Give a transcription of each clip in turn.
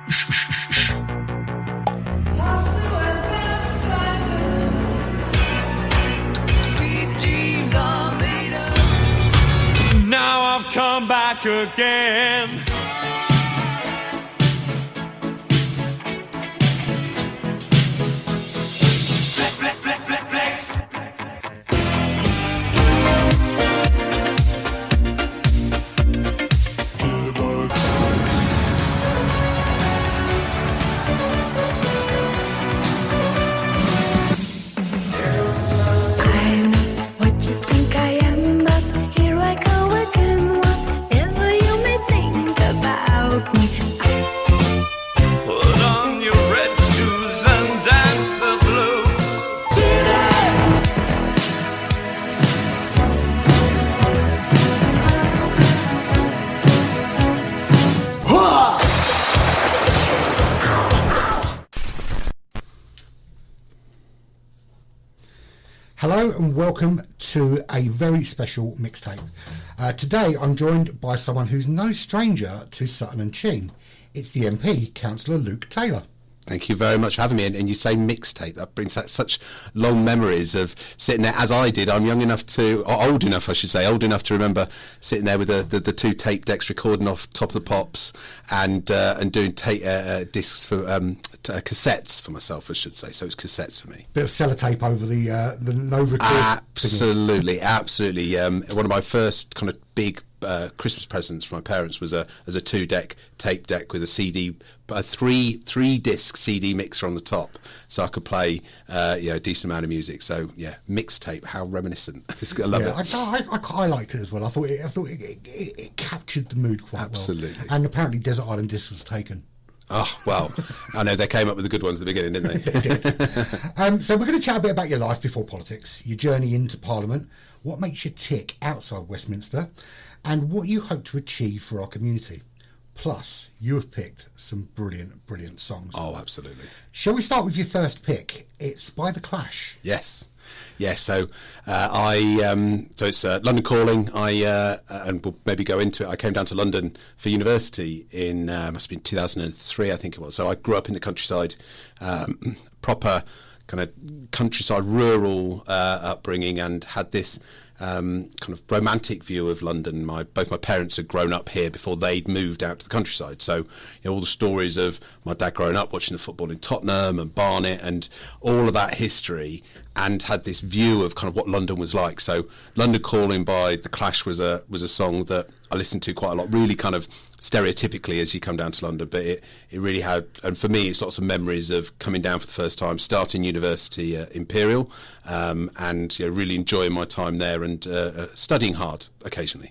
Sweet dreams are made of. Now I've come back again. Hello and welcome to a very special mixtape. Today I'm joined by someone who's no stranger to Sutton and Cheam. It's the MP, Councillor Luke Taylor. Thank you very much for having me. And you say mixtape, that brings back such long memories of sitting there, as I did. I'm young enough to, or old enough I should say, old enough to remember sitting there with the two tape decks recording off Top of the Pops and doing discs for cassettes for myself, I should say. So it's cassettes for me. Bit of sellotape over the no record. Absolutely. One of my first kind of big Christmas presents from my parents was a two-deck tape deck with a CD, a three-disc CD mixer on the top, so I could play a decent amount of music. So yeah, mixtape. How reminiscent! I love it. I liked it as well. I thought it captured the mood quite well. Absolutely. And apparently Desert Island Disc was taken. Oh, well, I know they came up with the good ones at the beginning, didn't they? They did. So we're going to chat a bit about your life before politics, your journey into Parliament, what makes you tick outside Westminster, and what you hope to achieve for our community. Plus, you have picked some brilliant songs. Oh, absolutely. Shall we start with your first pick? It's by The Clash. Yes. So it's London Calling. And we'll maybe go into it. I came down to London for university in must have been 2003, I think it was. So I grew up in the countryside, proper kind of countryside, rural upbringing, and had this kind of romantic view of London. Both my parents had grown up here before they'd moved out to the countryside. So all the stories of my dad growing up watching the football in Tottenham and Barnet and all of that history, and had this view of kind of what London was like. So London Calling by The Clash was a song that I listened to quite a lot, really kind of stereotypically as you come down to London, but it really had, and for me it's lots of memories of coming down for the first time, starting university at Imperial, and really enjoying my time there and studying hard occasionally.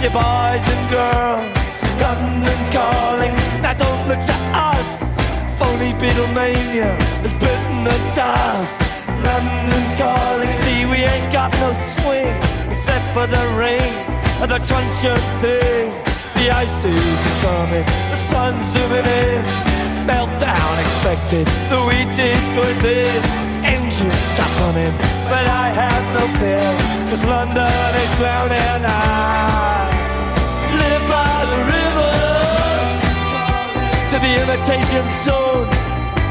Boys and girls, London Calling. Now don't look to us, phony Beatlemania has bitten the dust. London Calling, see we ain't got no swing except for the rain and the crunch of thing. The ice age is coming, the sun's zooming in, meltdown expected, the wheat is going thin. Engines stop running, but I have no fear, 'cause London is drowning. I live by the river, to the imitation zone.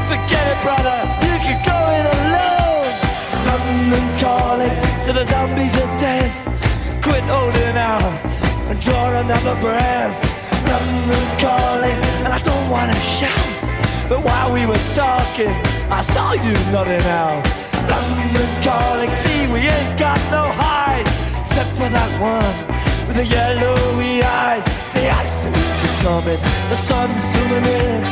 Forget it, brother, you can go it alone. London Calling to the zombies of death. Quit holding out and draw another breath. London Calling, and I don't want to shout, but while we were talking, I saw you nodding out. London Calling, see we ain't got no hide, except for that one with the yellowy eyes. The ice age is coming, the sun's zooming in,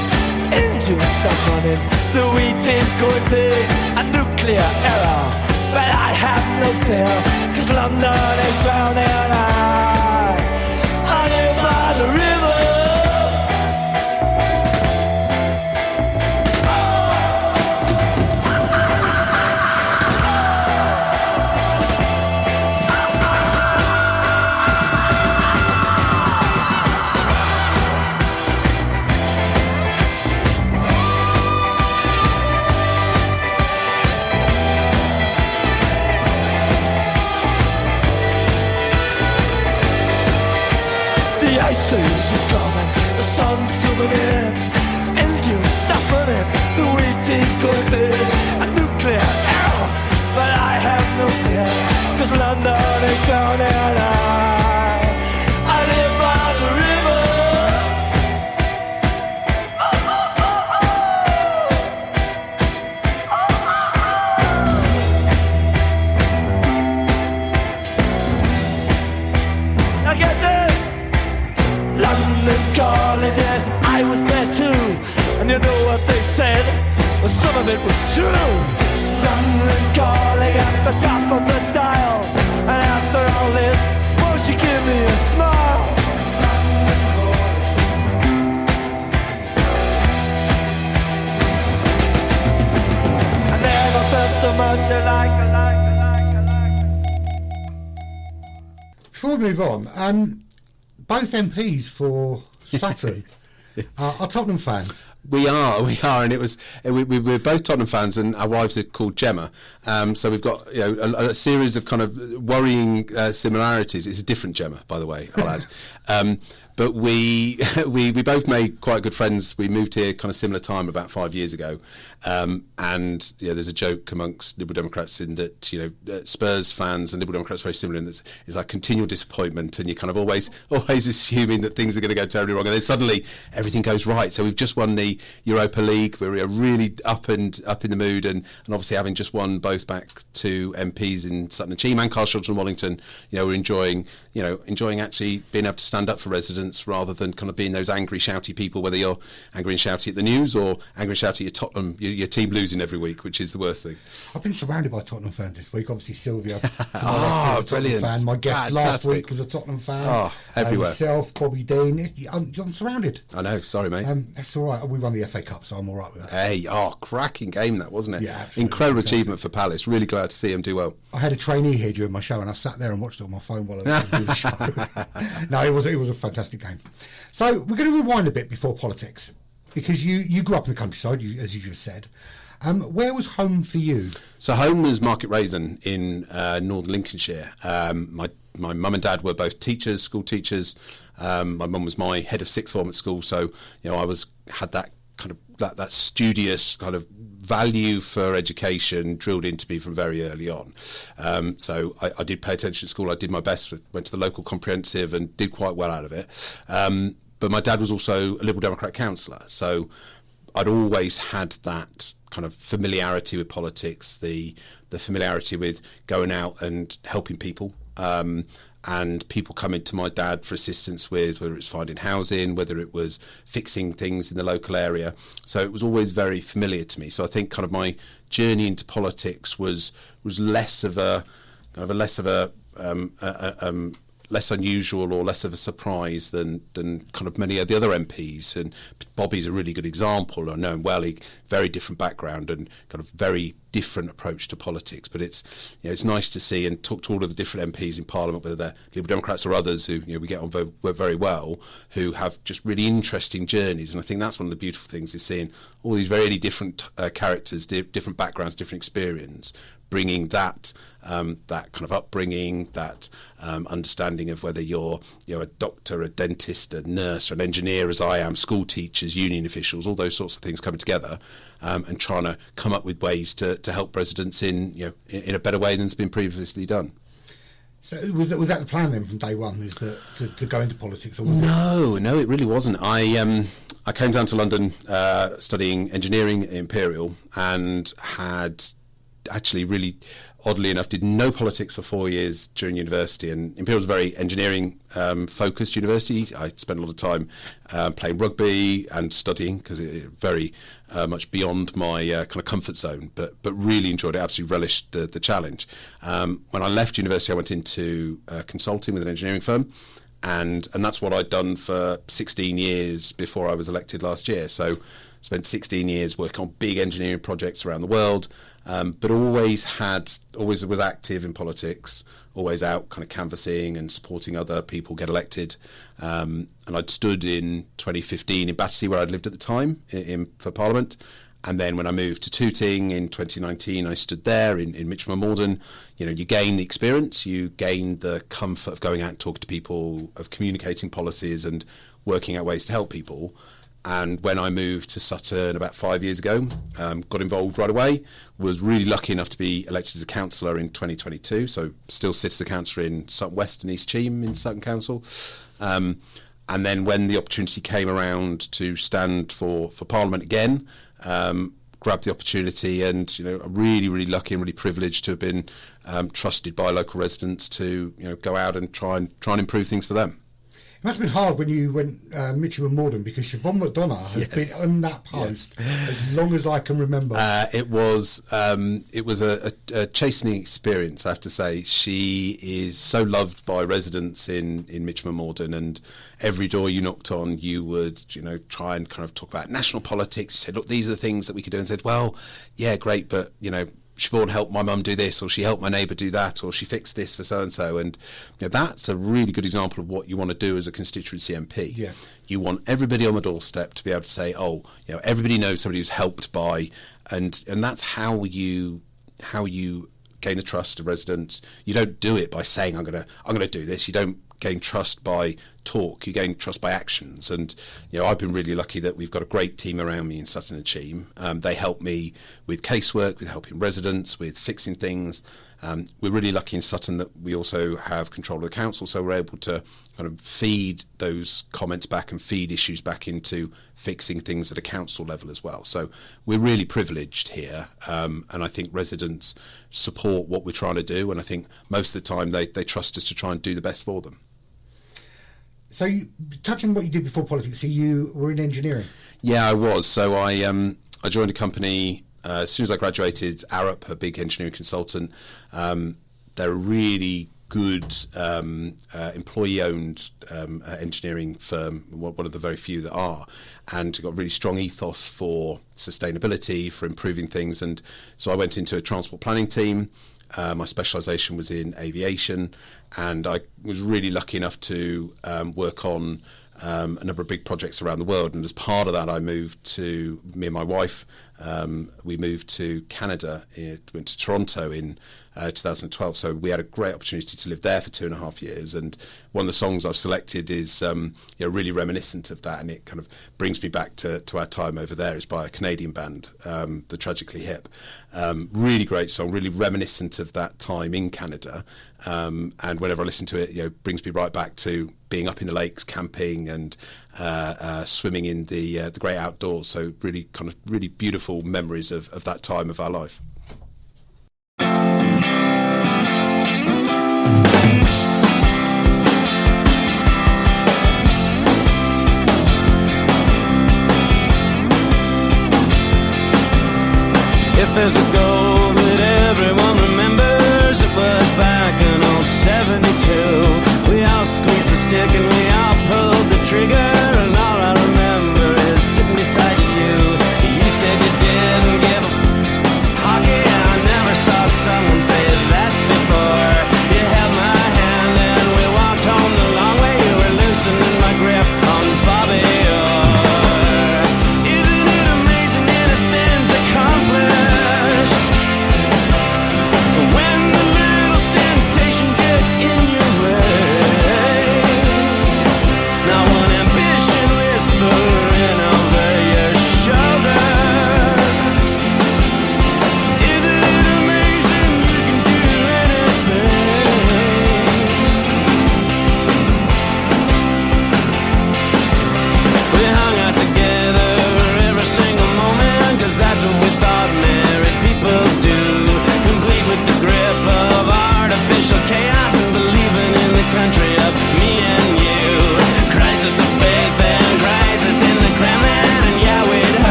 engines stop running, the wheat is going thin. A nuclear error, but I have no fear, 'cause London is drowning. I live by the the river. The ice age is coming, the sun's zooming in, engines stop running, the wheat is going thin, a nuclear arrow, but I have no fear, 'cause London is drowning and I live by the river. Oh, oh, oh, oh. Oh, oh, oh. Now get this. London calling, yes, I was there too. And you know what they said? Well, some of it was true. London calling at the top of the dial. And after all this, won't you give me a smile? London calling. I never felt so much alike. Before we move on, both MPs for Sutton are Tottenham fans. We are, and it was we're both Tottenham fans, and our wives are called Gemma. So we've got a series of kind of worrying similarities. It's a different Gemma, by the way, I'll add. But we both made quite good friends. We moved here kind of similar time, about 5 years ago, and there's a joke amongst Liberal Democrats in that Spurs fans and Liberal Democrats are very similar in that it's like continual disappointment, and you're kind of always assuming that things are going to go terribly wrong, and then suddenly everything goes right. So we've just won the Europa League. We're really up in the mood, and obviously having just won both back to MPs in Sutton and Cheam and Carshot and Wallington, we're enjoying actually being able to stand up for residents rather than kind of being those angry, shouty people, whether you're angry and shouty at the news or angry and shouty at your Tottenham, your team losing every week, which is the worst thing. I've been surrounded by Tottenham fans this week. Obviously, Sylvia to my left is a Tottenham fan. My guest last week was a Tottenham fan. Everywhere. Myself, Bobby Dean. I'm surrounded. I know. Sorry, mate. That's all right. We won the FA Cup, so I'm all right with that. Hey, cracking game that, wasn't it? Yeah, absolutely. Incredible achievement for Palace. Really glad to see him do well. I had a trainee here during my show, and I sat there and watched it on my phone while I was doing the show. No, it was a fantastic game. So we're going to rewind a bit before politics, because you grew up in the countryside, as you just said. Where was home for you? So home was Market Raisin in northern Lincolnshire. My mum and dad were both teachers, school teachers. My mum was my head of sixth form at school, so I had that kind of that studious kind of value for education drilled into me from very early on. So I did pay attention at school. I did my best. Went to the local comprehensive and did quite well out of it. But my dad was also a Liberal Democrat councillor, so I'd always had that kind of familiarity with politics, the familiarity with going out and helping people, and people coming to my dad for assistance with whether it's finding housing, whether it was fixing things in the local area. So it was always very familiar to me. So I think kind of my journey into politics was less of a less unusual or less of a surprise than kind of many of the other MPs. And Bobby's a really good example. I know him well. Very different background and kind of very different approach to politics. But it's nice to see and talk to all of the different MPs in Parliament, whether they're Liberal Democrats or others who we get on very well, who have just really interesting journeys. And I think that's one of the beautiful things is seeing all these very different characters, different backgrounds, different experience, bringing that kind of upbringing, that understanding of whether you're a doctor, a dentist, a nurse, or an engineer, as I am, school teachers, union officials, all those sorts of things coming together, and trying to come up with ways to help residents in a better way than's been previously done. So was that the plan then from day one? Is that to go into politics, or was No, it really wasn't. I came down to London studying engineering at Imperial, and had actually really, oddly enough, did no politics for 4 years during university. And Imperial was a very engineering focused university. I spent a lot of time playing rugby and studying, because it very much beyond my kind of comfort zone, but really enjoyed it, absolutely relished the challenge. When I left university, I went into consulting with an engineering firm, and that's what I'd done for 16 years before I was elected last year. So spent 16 years working on big engineering projects around the world, but always was active in politics, always out kind of canvassing and supporting other people get elected. And I'd stood in 2015 in Battersea, where I'd lived at the time, for Parliament. And then when I moved to Tooting in 2019, I stood there in Mitcham and Morden. You know, you gain the experience, you gain the comfort of going out and talking to people, of communicating policies and working out ways to help people. And when I moved to Sutton about 5 years ago, got involved right away, was really lucky enough to be elected as a councillor in 2022, so still sit as a councillor in Sutton West and East Cheam in Sutton Council. And then when the opportunity came around to stand for Parliament again, grabbed the opportunity, and, you know, really, really lucky and really privileged to have been trusted by local residents to, you know, go out and try and improve things for them. It must have been hard when you went Mitcham and Morden, because Siobhan McDonough has been on that post as long as I can remember. It was a chastening experience, I have to say. She is so loved by residents in Mitcham and Morden, and every door you knocked on, you would, you know, try and kind of talk about national politics. You said, look, these are the things that we could do, and said, well, yeah, great, but, you know, Siobhan helped my mum do this, or she helped my neighbour do that, or she fixed this for so-and-so. And, you know, that's a really good example of what you want to do as a constituency MP. Yeah. You want everybody on the doorstep to be able to say, oh, you know, everybody knows somebody who's helped by, and that's how you gain the trust of residents. You don't do it by saying, I'm gonna do this. You don't gain trust by talk, you gain trust by actions. And, you know, I've been really lucky that we've got a great team around me in Sutton and Cheam. They help me with casework, with helping residents, with fixing things. We're really lucky in Sutton that we also have control of the council, so we're able to kind of feed those comments back and feed issues back into fixing things at a council level as well. So we're really privileged here, and I think residents support what we're trying to do, and I think most of the time they trust us to try and do the best for them. So, you touch on what you did before politics. So you were in engineering. Yeah, I was. So I joined a company as soon as I graduated. Arup, a big engineering consultant. They're a really good employee-owned engineering firm, one of the very few that are, and got a really strong ethos for sustainability, for improving things. And so I went into a transport planning team. My specialisation was in aviation, and I was really lucky enough to work on a number of big projects around the world. And as part of that, me and my wife, we moved to Canada, went to Toronto in 2012. So we had a great opportunity to live there for 2.5 years. And one of the songs I've selected is really reminiscent of that, and it kind of brings me back to our time over there. It's by a Canadian band, the Tragically Hip. Really great song, really reminiscent of that time in Canada. And whenever I listen to it, you know, brings me right back to being up in the lakes, camping, and swimming in the great outdoors. So really beautiful memories of that time of our life. If there's a goal that everyone remembers, it was back in old 72. We all squeezed the stick and we all pulled the trigger, and all I remember is sitting beside you. You said you didn't give a hockey, and I never saw someone say that before. You held my hand and we walked home the long way. You were loosening my grip on Bobby Orr. Isn't it amazing anything's accomplished when the little sensation gets in your way?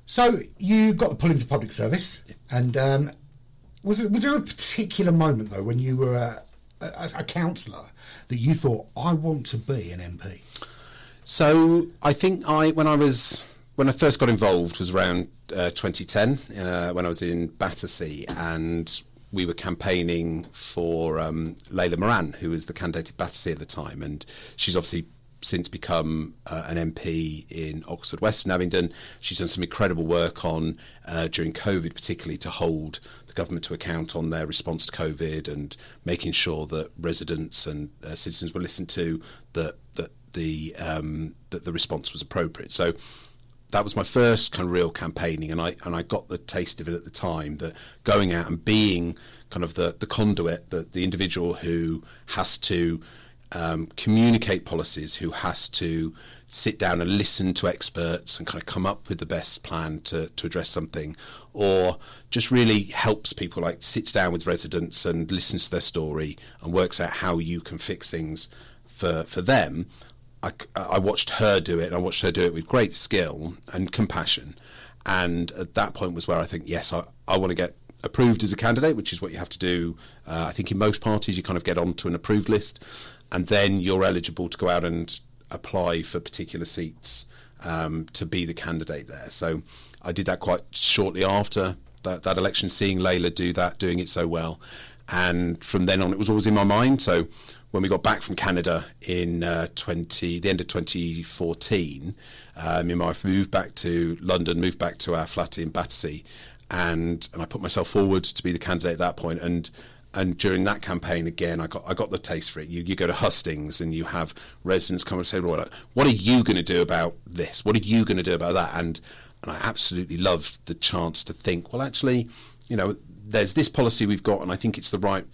So you got the pull into public service, and was there a particular moment though when you were a councillor that you thought, I want to be an MP? So I think when I first got involved was around 2010 when I was in Battersea, and we were campaigning for Layla Moran, who was the candidate at Battersea at the time, and she's obviously since become an MP in Oxford West and Abingdon. She's done some incredible work on during COVID, particularly to hold the government to account on their response to COVID and making sure that residents and citizens were listened to, that the response was appropriate. So that was my first kind of real campaigning, and I got the taste of it at the time, that going out and being kind of the conduit, the individual who has to communicate policies, who has to sit down and listen to experts and kind of come up with the best plan to address something, or just really helps people, like sits down with residents and listens to their story and works out how you can fix things for them. I watched her do it, and I watched her do it with great skill and compassion. And at that point was where I think, yes, I want to get approved as a candidate, which is what you have to do. I think in most parties you kind of get onto an approved list, and then you're eligible to go out and apply for particular seats to be the candidate there. So I did that quite shortly after that election, seeing Layla do that, doing it so well. And from then on, it was always in my mind. So when we got back from Canada in the end of 2014, me and my wife moved back to London, moved back to our flat in Battersea, and I put myself forward to be the candidate at that point. And during that campaign, again, I got the taste for it. You go to hustings and you have residents come and say, well, what are you going to do about this? What are you going to do about that? And I absolutely loved the chance to think, well, actually, there's this policy we've got, and I think it's the right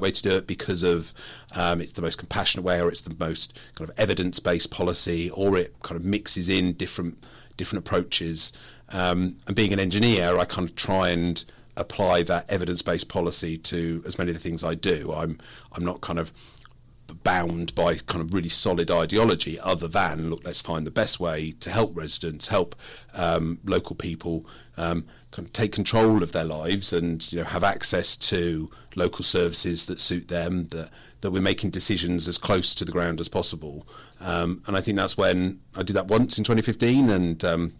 way to do it because of it's the most compassionate way, or it's the most kind of evidence-based policy, or it kind of mixes in different approaches. And being an engineer, I kind of try and apply that evidence-based policy to as many of the things I do. I'm not kind of bound by kind of really solid ideology, other than, look, let's find the best way to help residents, help local people kind of take control of their lives, and have access to local services that suit them, that we're making decisions as close to the ground as possible. And I think that's when I did that once in 2015, and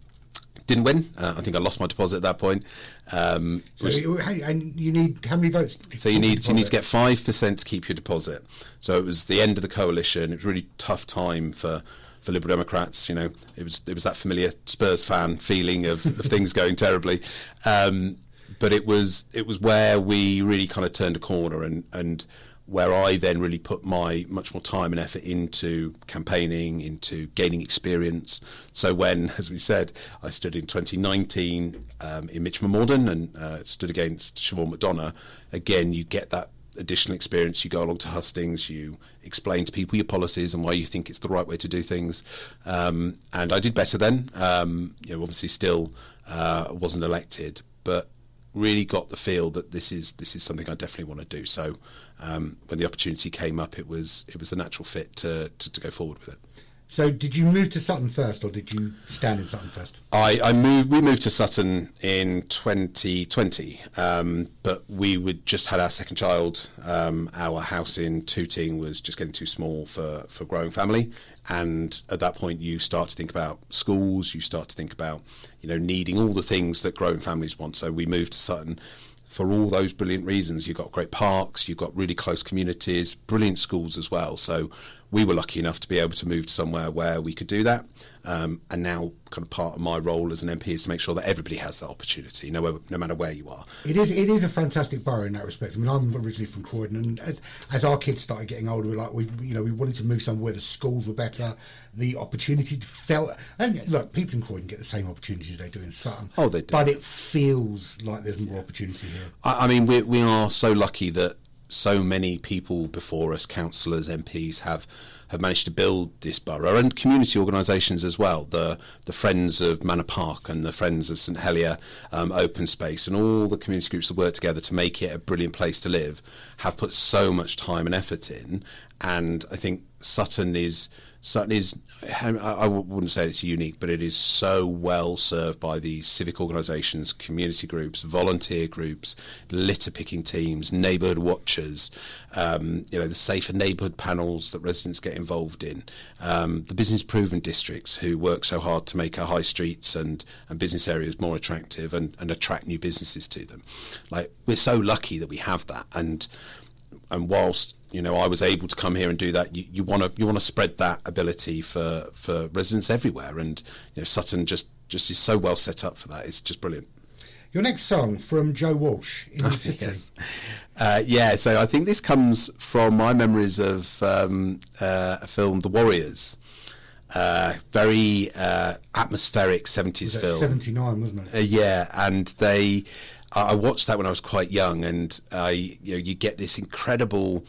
didn't win. I think I lost my deposit at that point. And you need how many votes? So you need to get 5% to keep your deposit. So it was the end of the coalition. It was a really tough time for Liberal Democrats. It was that familiar Spurs fan feeling of things going terribly. But it was where we really kind of turned a corner, and where I then really put my much more time and effort into campaigning, into gaining experience. So when, as we said, I stood in 2019 in Mitcham and Morden and stood against Siobhan McDonough, again, you get that additional experience. You go along to hustings, you explain to people your policies and why you think it's the right way to do things. And I did better then. Obviously still wasn't elected, but really got the feel that this is something I definitely want to do. So when the opportunity came up, it was the natural fit to go forward with it. So did you move to Sutton first, or did you stand in Sutton first? We moved to Sutton in 2020, but we would just had our second child. Our house in Tooting was just getting too small for a growing family, and at that point you start to think about schools, you start to think about needing all the things that growing families want. So we moved to Sutton for all those brilliant reasons. You've got great parks, you've got really close communities, brilliant schools as well. So we were lucky enough to be able to move to somewhere where we could do that. And now kind of part of my role as an MP is to make sure that everybody has that opportunity, no matter where you are. It is a fantastic borough in that respect. I mean, I'm originally from Croydon, and as our kids started getting older, we wanted to move somewhere where the schools were better, the opportunity felt. And look, people in Croydon get the same opportunities they do in Sutton. Oh, they do. But it feels like there's more opportunity here. I mean, we are so lucky that so many people before us, councillors, MPs, have managed to build this borough, and community organisations as well. The Friends of Manor Park and the Friends of St Helier Open Space, and all the community groups that work together to make it a brilliant place to live, have put so much time and effort in. And I think Sutton is Sutton is, I wouldn't say it's unique, but it is so well served by these civic organisations, community groups, volunteer groups, litter picking teams, neighbourhood watchers, the safer neighbourhood panels that residents get involved in, the business improvement districts who work so hard to make our high streets and business areas more attractive and attract new businesses to them. Like, we're so lucky that we have that, and whilst I was able to come here and do that, you want to spread that ability for residents everywhere, and Sutton just is so well set up for that. It's just brilliant. Your next song from Joe Walsh, In the City. Yes. So I think this comes from my memories of a film, The Warriors. Very atmospheric 70s film. 79, wasn't it? And I watched that when I was quite young, and you get this incredible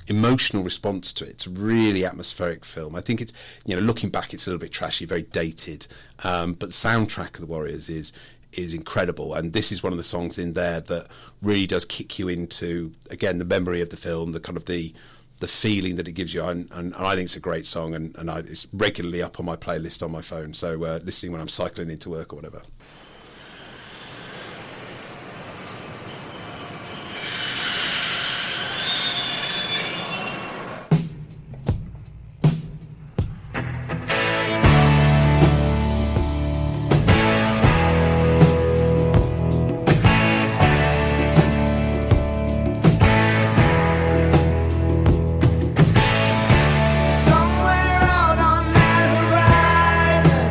emotional response to it. It's a really atmospheric film. I think it's, looking back, it's a little bit trashy, very dated, but the soundtrack of The Warriors is incredible, and this is one of the songs in there that really does kick you into, again, the memory of the film, the kind of the feeling that it gives you, and I think it's a great song, and it's regularly up on my playlist on my phone, so listening when I'm cycling into work or whatever. Somewhere out on that horizon,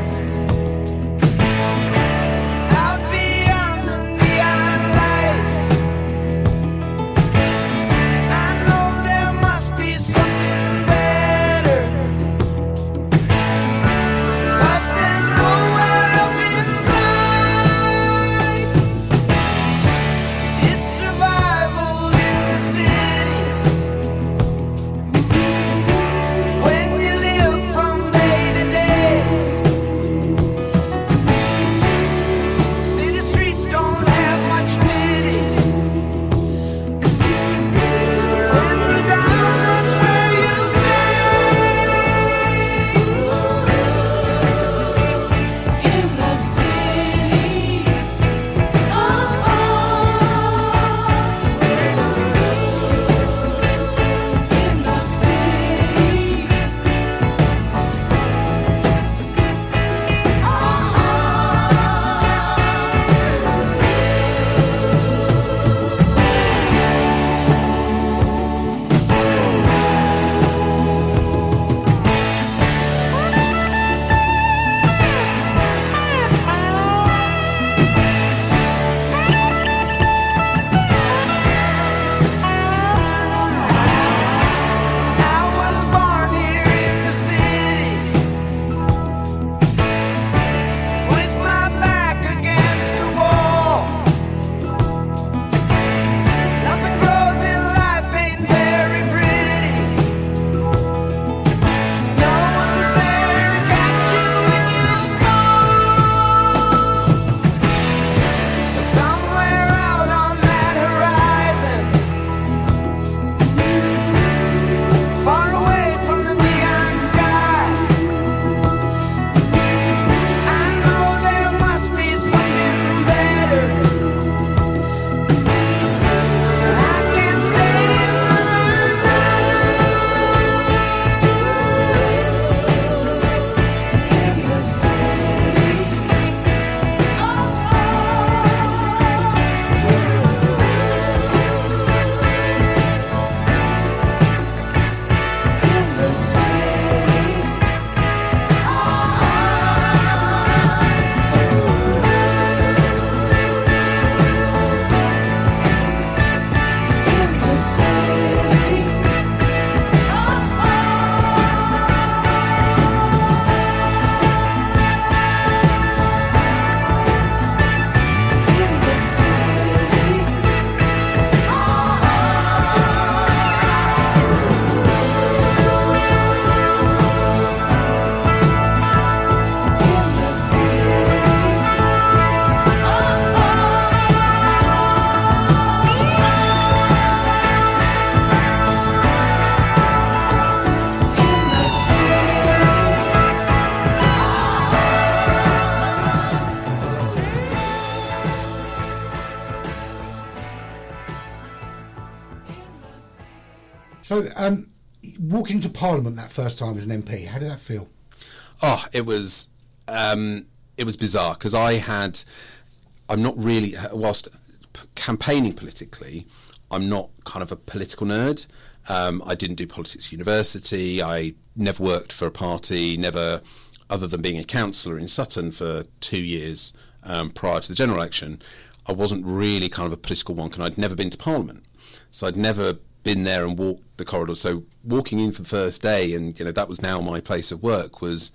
So, walking into Parliament that first time as an MP, how did that feel? Oh, it was bizarre because I'm not really, whilst campaigning politically, I'm not kind of a political nerd. I didn't do politics at university. I never worked for a party, never, other than being a councillor in Sutton for 2 years prior to the general election. I wasn't really kind of a political wonk, and I'd never been to Parliament. So I'd never been there and walked the corridors. So walking in for the first day, and that was now my place of work, was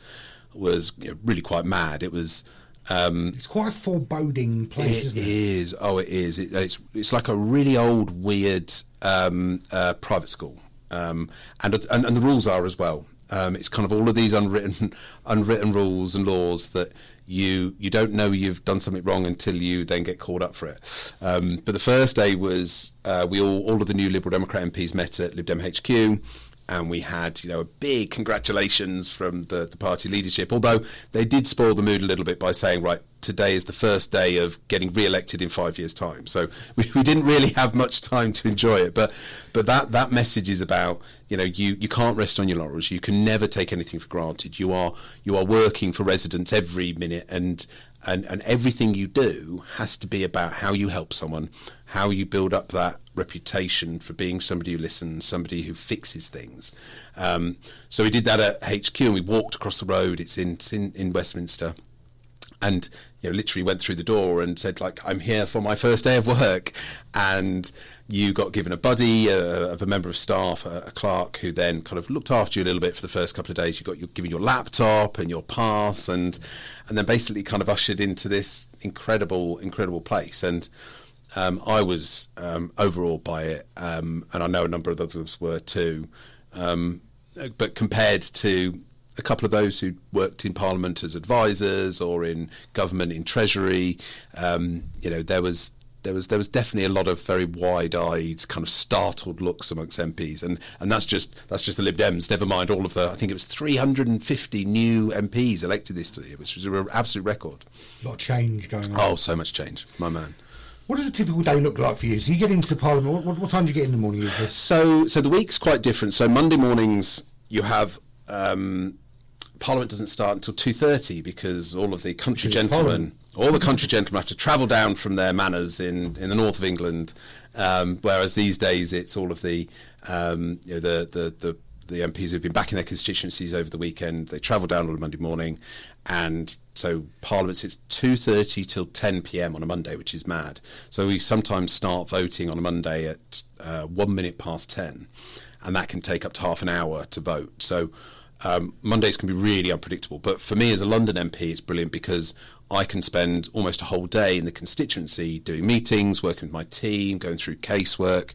really quite mad. It was. It's quite a foreboding place, isn't it? It is. Oh, it is. It's like a really old, weird private school, and the rules are as well. It's kind of all of these unwritten rules and laws that you don't know you've done something wrong until you then get called up for it. But the first day was all of the new Liberal Democrat MPs met at Lib Dem HQ. And we had, a big congratulations from the party leadership, although they did spoil the mood a little bit by saying, right, today is the first day of getting re-elected in 5 years' time. So we didn't really have much time to enjoy it. But that message is about, you can't rest on your laurels. You can never take anything for granted. You are working for residents every minute, and everything you do has to be about how you help someone, how you build up that reputation for being somebody who listens, somebody who fixes things. So we did that at HQ, and we walked across the road. It's in Westminster, and literally went through the door and said, like, I'm here for my first day of work. And you got given a buddy of a member of staff, a clerk, who then kind of looked after you a little bit for the first couple of days. You're given your laptop and your pass, and then basically kind of ushered into this incredible place. And I was overawed by it, and I know a number of others were too. But compared to a couple of those who worked in Parliament as advisors or in government in Treasury, there was definitely a lot of very wide-eyed, kind of startled looks amongst MPs, and that's just the Lib Dems. Never mind all of I think it was 350 new MPs elected this year, which was an absolute record. A lot of change going on. Oh, so much change, my man. What does a typical day look like for you? So you get into Parliament. What time do you get in the morning usually? So the week's quite different. So Monday mornings you have. Parliament doesn't start until 2:30 because all of the country gentlemen have to travel down from their manors in the north of England, whereas these days it's all of the MPs who've been back in their constituencies over the weekend. They travel down on a Monday morning, and so Parliament sits 2:30 till 10 p.m. on a Monday, which is mad. So we sometimes start voting on a Monday at 1 minute past 10, and that can take up to half an hour to vote. So Mondays can be really unpredictable, but for me as a London MP it's brilliant because I can spend almost a whole day in the constituency doing meetings, working with my team, going through casework,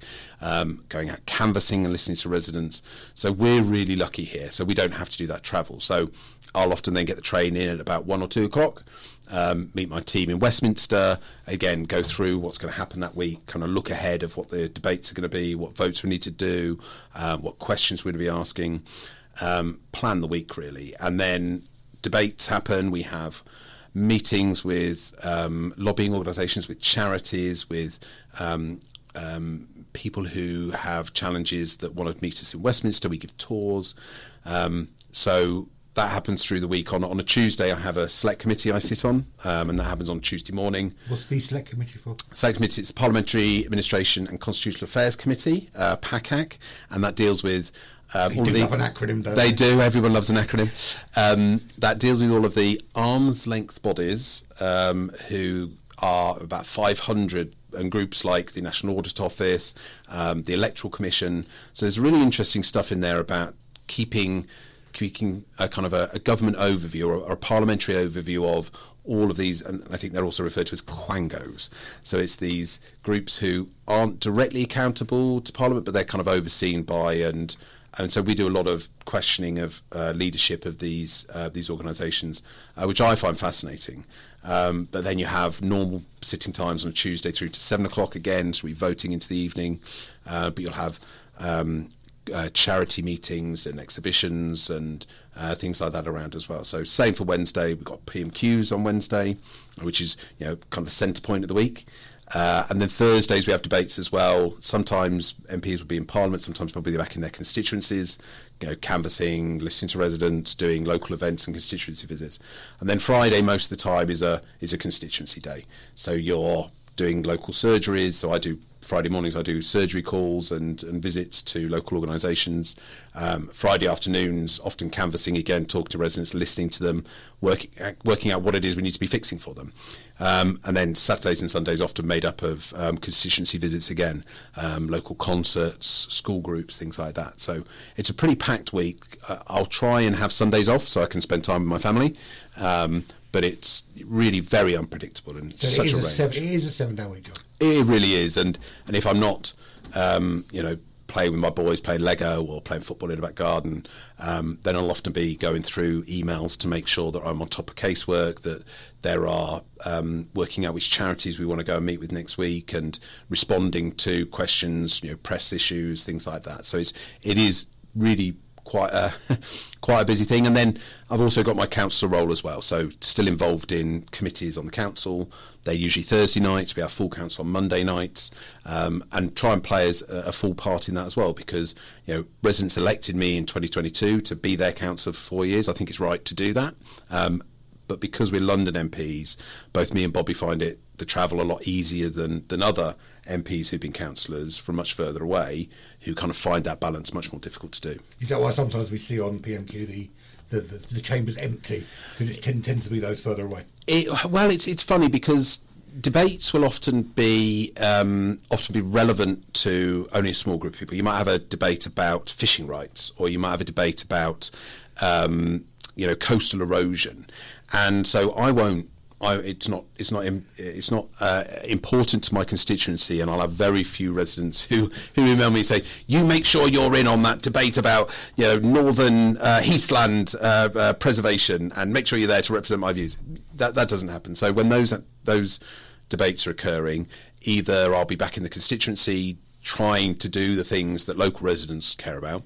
going out canvassing and listening to residents. So we're really lucky here, so we don't have to do that travel. So I'll often then get the train in at about 1 or 2 o'clock, meet my team in Westminster, again go through what's going to happen that week, kind of look ahead of what the debates are going to be, what votes we need to do, what questions we're going to be asking. Plan the week really, and then debates happen. We have meetings with lobbying organisations, with charities, with people who have challenges that want to meet us in Westminster. We give tours, so that happens through the week. On a Tuesday I have a select committee I sit on, and that happens on Tuesday morning. What's the select committee for? Select committee is the Parliamentary Administration and Constitutional Affairs Committee, PACAC, and that deals with they do love an acronym, though. They do. Everyone loves an acronym. That deals with all of the arm's length bodies, who are about 500, and groups like the National Audit Office, the Electoral Commission. So there's really interesting stuff in there about keeping a kind of a government overview or a parliamentary overview of all of these, and I think they're also referred to as quangos. So it's these groups who aren't directly accountable to Parliament, but they're kind of overseen by and so we do a lot of questioning of leadership of these organisations, which I find fascinating. But then you have normal sitting times on a Tuesday through to 7 o'clock again, so we're voting into the evening. But you'll have charity meetings and exhibitions and things like that around as well. So same for Wednesday. We've got PMQs on Wednesday, which is kind of a centre point of the week. And then Thursdays we have debates as well. Sometimes MPs will be in Parliament, sometimes they'll be back in their constituencies, canvassing, listening to residents, doing local events and constituency visits. And then Friday, most of the time, is a constituency day. So you're doing local surgeries. So Friday mornings I do surgery calls and visits to local organisations. Friday afternoons, often canvassing again, talking to residents, listening to them, working out what it is we need to be fixing for them. And then Saturdays and Sundays often made up of constituency visits again, local concerts, school groups, things like that. So it's a pretty packed week. I'll try and have Sundays off so I can spend time with my family. But it's really very unpredictable and so such a range. It is a 7-day week job. It really is, and if I'm not, playing with my boys, playing Lego or playing football in the back garden, then I'll often be going through emails to make sure that I'm on top of casework, that there are working out which charities we want to go and meet with next week, and responding to questions, press issues, things like that. So it is really quite a busy thing. And then I've also got my council role as well, so still involved in committees on the council. They're usually Thursday nights. We have full council on Monday nights, and try and play as a full part in that as well, because residents elected me in 2022 to be their councillor for 4 years. I think it's right to do that, but because we're London MPs, both me and Bobby find the travel a lot easier than other MPs who've been councillors from much further away, who kind of find that balance much more difficult to do. Is that why sometimes we see on PMQ the chamber's empty, because it tends to be those further away? It's funny because debates will often be relevant to only a small group of people. You might have a debate about fishing rights, or you might have a debate about coastal erosion, and so I won't. It's not important to my constituency, and I'll have very few residents who email me and say, you make sure you're in on that debate about northern heathland preservation, and make sure you're there to represent my views. That doesn't happen. So when those debates are occurring, either I'll be back in the constituency trying to do the things that local residents care about,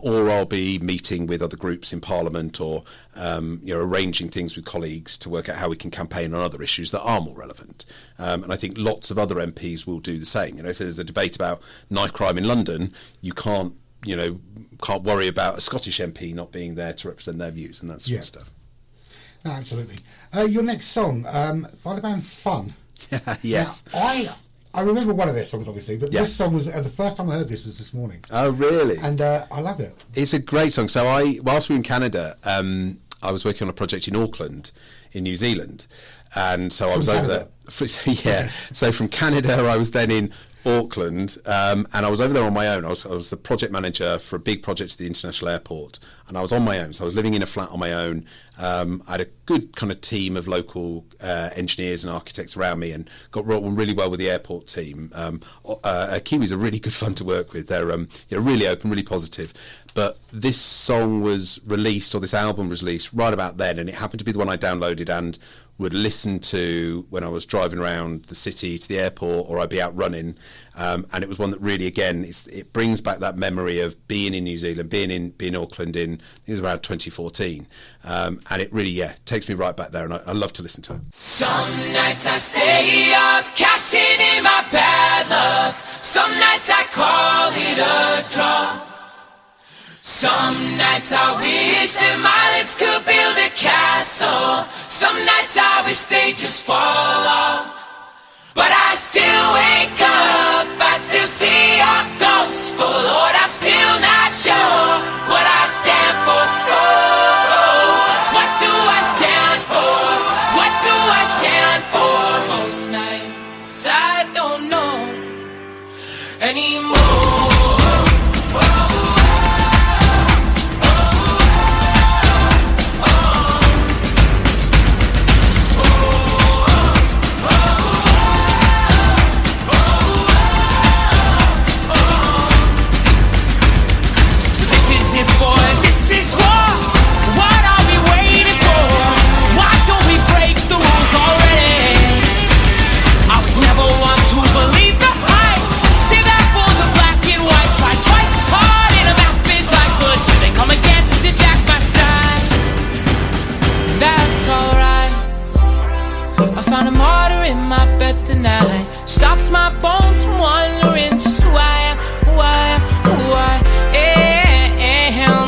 or I'll be meeting with other groups in Parliament, or arranging things with colleagues to work out how we can campaign on other issues that are more relevant. And I think lots of other MPs will do the same. If there's a debate about knife crime in London, you can't worry about a Scottish MP not being there to represent their views and that sort of stuff. No, absolutely. Your next song, by the band Fun. Yes. Now, I remember one of their songs, obviously, but this song was the first time I heard this was this morning. Oh, really? And I love it. It's a great song. So whilst we were in Canada, I was working on a project in Auckland, in New Zealand, and so I was over there. So from Canada, I was then in Auckland, and I was over there on my own. I was the project manager for a big project at the international airport, and I was on my own. So I was living in a flat on my own. I had a good kind of team of local engineers and architects around me, and got on really well with the airport team. Kiwis are really good fun to work with. They're really open, really positive. But this song was released, or this album was released right about then, and it happened to be the one I downloaded and would listen to when I was driving around the city to the airport, or I'd be out running, and it was one that really, again, it brings back that memory of being in New Zealand, being in Auckland in, I think it was around 2014, and it really, takes me right back there, and I love to listen to it. Some nights I stay up, cashing in my bad luck. Some nights I call it a draw. Some nights I wish that my lips could build a castle. Some nights I wish they just fall off. But I still wake up, I still see your gospel. Lord, I'm still not sure what I stand for. What do I stand for? What do I stand for? Most nights I don't know anymore. stops my bones from wandering. Just who I am, who I am, who I am.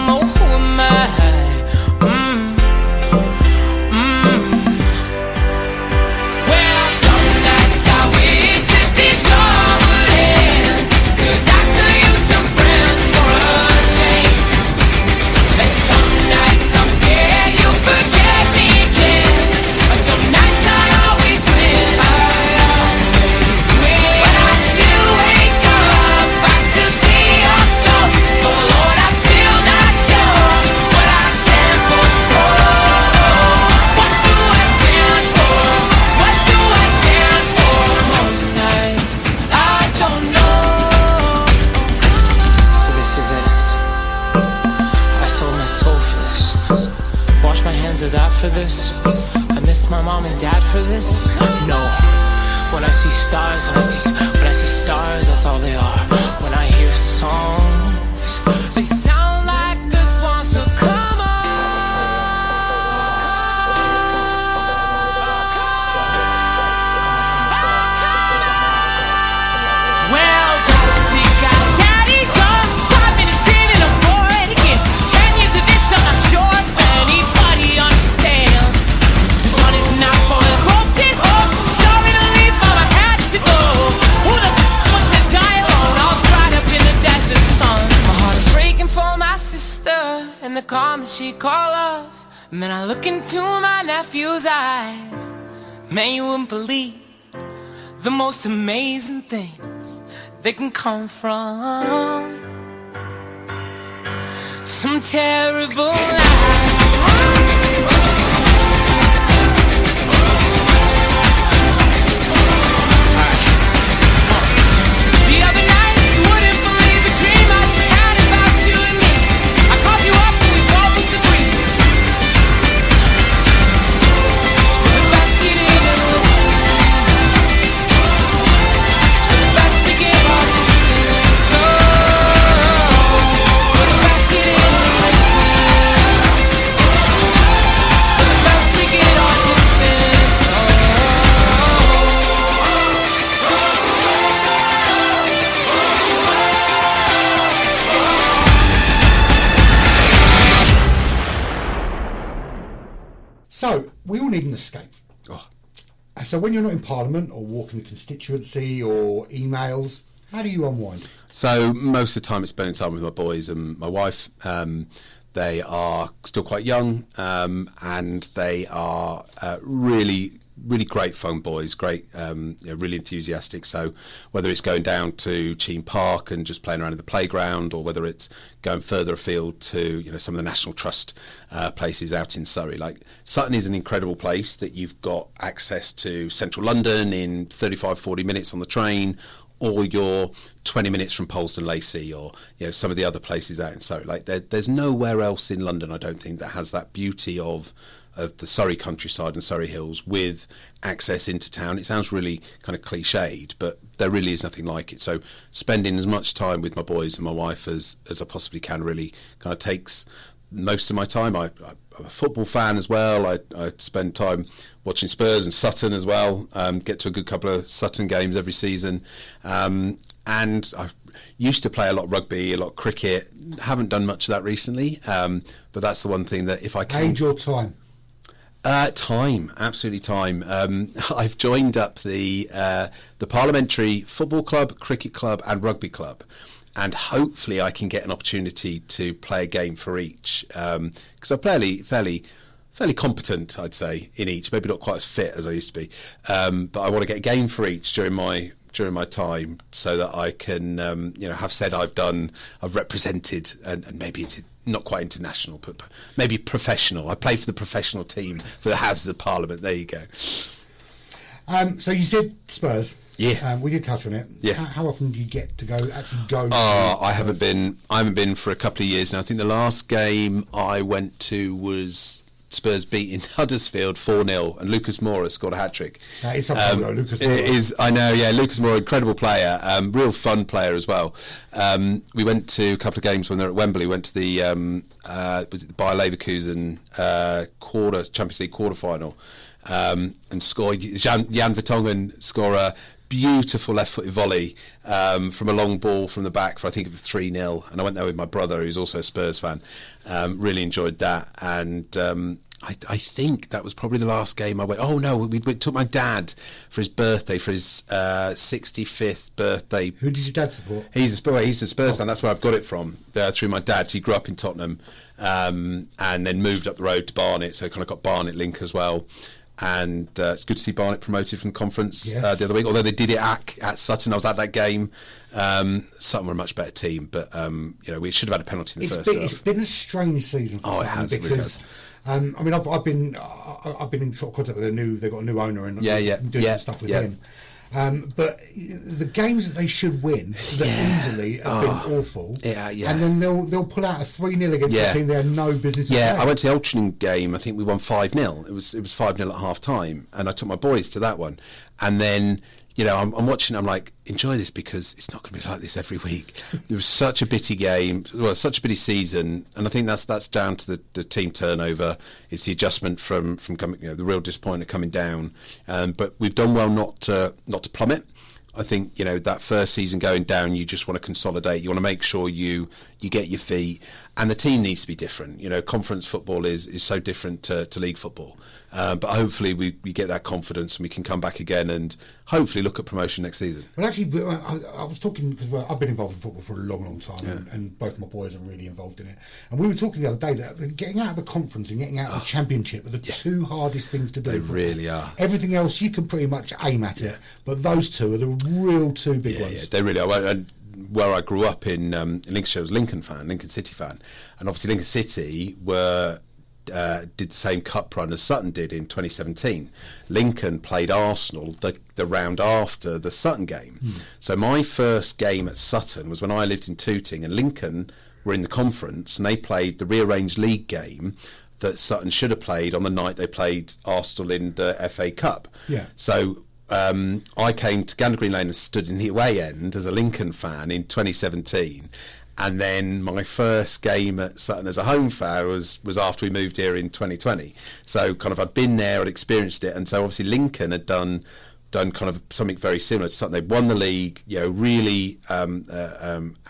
Oh, who am I? Well, some nights I wish that this all would end, 'cause I could use some friends for a change. And some nights I'm scared you'll forget me again, but some nights I always win. But I still wake up, I still see your ghost. Oh Lord, I'm still not sure what I stand for. What do I stand for? What do I stand for? Most nights I don't know. So this is it. I sold my soul for this. Wash my hands of that for this. I miss my mom and dad for this. No. When I see stars, when I see stars, that's all they are. When I hear songs, they sound like a swan. So come on. Well, guys, daddy's on 5 minutes in and I'm bored again. 10 years of this, I'm not sure if anybody understands. This one is not for the folks at home. Sorry to leave, but I had to go. Who the wants to die alone? All dried up in the desert sun. My heart is breaking for my sister and the calm that she call love. And then I look into my nephew's eyes. Man, you wouldn't believe the most amazing things that can come from some terrible lies. The other night, you wouldn't believe a dream I just had about you and me. I called you up and we both agreed. It's for the best you didn't listen. It's for the best we give our distance. So, for the best you didn't listen. It's for the best we get our distance. So, we all need an escape. Oh. So when you're not in Parliament or walking the constituency or emails, how do you unwind? So most of the time it's spending time with my boys and my wife. They are still quite young, and they are really great fun boys, great, really enthusiastic. So whether it's going down to Cheam Park and just playing around in the playground, or whether it's going further afield to some of the National Trust places out in Surrey. Like Sutton is an incredible place that you've got access to central London in 35-40 minutes on the train, or you're 20 minutes from Polesden Lacey, or some of the other places out in Surrey. Like there's nowhere else in London, I don't think, that has that beauty of the Surrey countryside and Surrey hills with access into town. It sounds really kind of cliched, but there really is nothing like it. So spending as much time with my boys and my wife as I possibly can really kind of takes most of my time. I'm a football fan as well. I spend time watching Spurs and Sutton as well. Get to a good couple of Sutton games every season. And I used to play a lot of rugby, a lot of cricket. Haven't done much of that recently. But that's the one thing that if I can... Age or time? Time, absolutely time. I've joined up the Parliamentary Football Club, Cricket Club and Rugby Club, and hopefully I can get an opportunity to play a game for each, because I'm fairly competent, I'd say, in each. Maybe not quite as fit as I used to be, but I want to get a game for each during my time, so that I can have said I've represented, and maybe it's not quite international, but maybe professional. I play for the professional team for the Houses of Parliament. There you go. So you said Spurs. Yeah. We did touch on it. Yeah. How often do you get to actually go? I haven't been for a couple of years now. I think the last game I went to was Spurs beating Huddersfield 4-0, and Lucas Moura scored a hat-trick. That is something, though, Lucas Moura. It is, I know, yeah, Lucas Moura, incredible player, real fun player as well. We went to a couple of games when they were at Wembley. Went to the was it the Bayer Leverkusen Champions League quarter-final, and scored Jan Vertonghen score a beautiful left-footed volley from a long ball from the back for, I think it was 3-0, and I went there with my brother, who's also a Spurs fan. Really enjoyed that, and I think that was probably the last game I went. Oh no, we took my dad for his birthday, for his 65th birthday. Who did your dad support? He's a Spurs fan. That's where I've got it from, through my dad. So he grew up in Tottenham, and then moved up the road to Barnet, so kind of got Barnet link as well. And it's good to see Barnet promoted from the conference the other week, although they did it at Sutton. I was at that game. Sutton were a much better team, but we should have had a penalty in the first half. It's been a strange season for Sutton, because I mean, I've been in sort of contact with they've got a new owner, and doing some stuff with him. But the games that they should win easily have been awful. And then they'll pull out a 3-0 against a team they had no business with. I went to the Altrincham game. I think we won 5-0. It was 5-0 at half time, and I took my boys to that one. And then I'm watching. I'm like, enjoy this, because it's not going to be like this every week. It was such a bitty game. Well, such a bitty season, and I think that's down to the team turnover. It's the adjustment from coming, the real disappointment coming down. But we've done well not to plummet. I think that first season going down, you just want to consolidate. You want to make sure you get your feet, and the team needs to be different. Conference football is so different to league football. But hopefully we get that confidence, and we can come back again and hopefully look at promotion next season. Well, actually, I was talking, because I've been involved in football for a long time, and both my boys are really involved in it. And we were talking the other day that getting out of the conference and getting out of the championship are the two hardest things to do. They really are. Everything else you can pretty much aim at it, but those two are the real two big ones. Yeah, they really are. And where I grew up in Lincolnshire, I was a Lincoln City fan, and obviously Lincoln City did the same cup run as Sutton did in 2017. Lincoln played Arsenal the round after the Sutton game. So my first game at Sutton was when I lived in Tooting, and Lincoln were in the conference, and they played the rearranged league game that Sutton should have played on the night they played Arsenal in the FA Cup. So I came to Gander Green Lane and stood in the away end as a Lincoln fan in 2017. And then my first game at Sutton as a home fan was after we moved here in 2020. So kind of I'd been there, I'd experienced it, and so obviously Lincoln had done kind of something very similar to Sutton. They'd won the league, really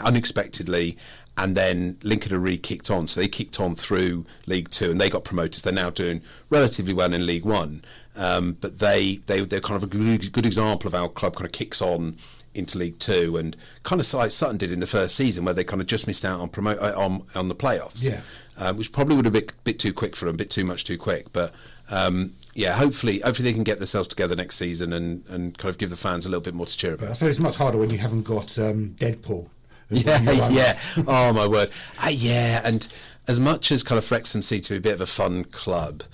unexpectedly, and then Lincoln had really kicked on. So they kicked on through League Two, and they got promoted. So they're now doing relatively well in League One. But they're kind of a good example of how a club kind of kicks on into League Two, and kind of like Sutton did in the first season, where they kind of just missed out on the playoffs, which probably would have been a bit too quick for them, a bit too much too quick. But hopefully they can get themselves together next season and kind of give the fans a little bit more to cheer about. I suppose it's much harder when you haven't got Deadpool. Oh my word, and as much as kind of Wrexham seem to be a bit of a fun club,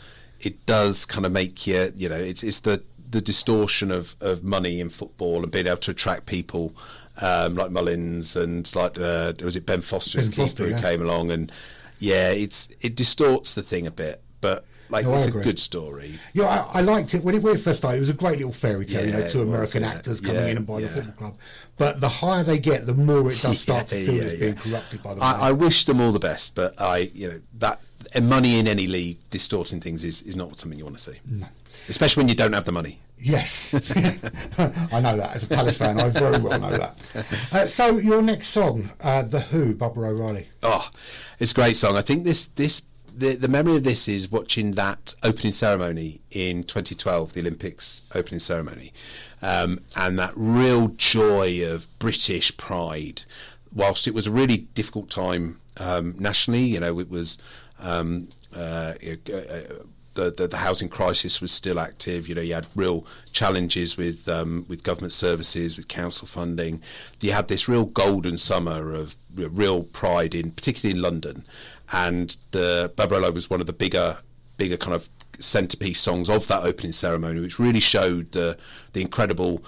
it does kind of make you, it's the distortion of money in football, and being able to attract people like Mullins and like was it Ben Foster, who came along, and it distorts the thing a bit, but it's a good story. I liked it when it first started. It was a great little fairy tale, two American actors coming in and buying a football club. But the higher they get, the more it does start to feel it's being corrupted by the money. I wish them all the best, but that money in any league distorting things is not something you want to see. No. Especially when you don't have the money. Yes, I know that. As a Palace fan, I very well know that. So your next song, The Who, Barbara O'Reilly. Oh, it's a great song. I think the memory of this is watching that opening ceremony in 2012, the Olympics opening ceremony, and that real joy of British pride. Whilst it was a really difficult time nationally, it was the housing crisis was still active. You had real challenges with government services, with council funding. You had this real golden summer of real pride particularly in London, and Barbara was one of the bigger kind of centerpiece songs of that opening ceremony, which really showed the incredible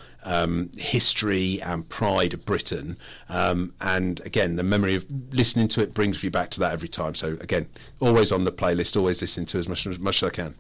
history and pride of Britain. And again, the memory of listening to it brings me back to that every time. So again, always on the playlist, always listen to as much as I can.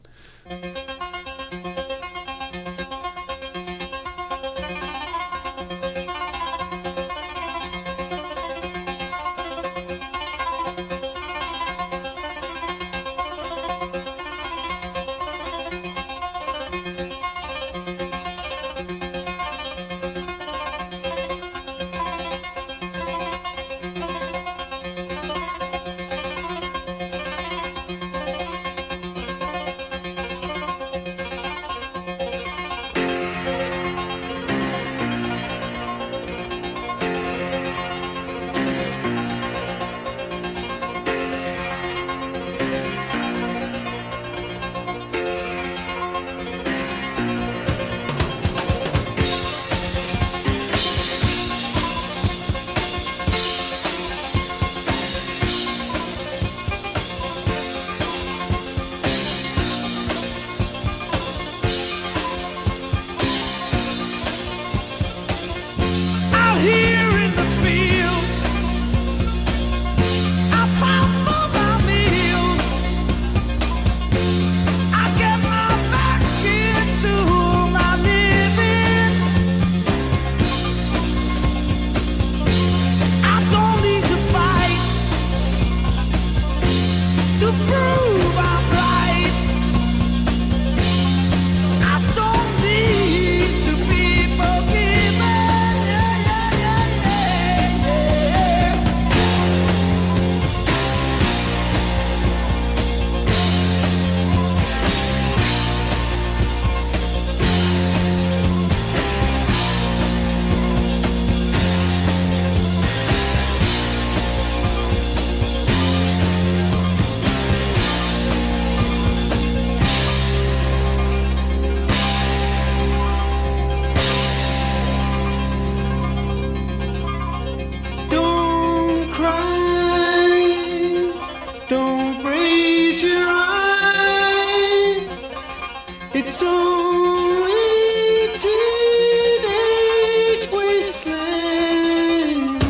It's only teenage wasteland.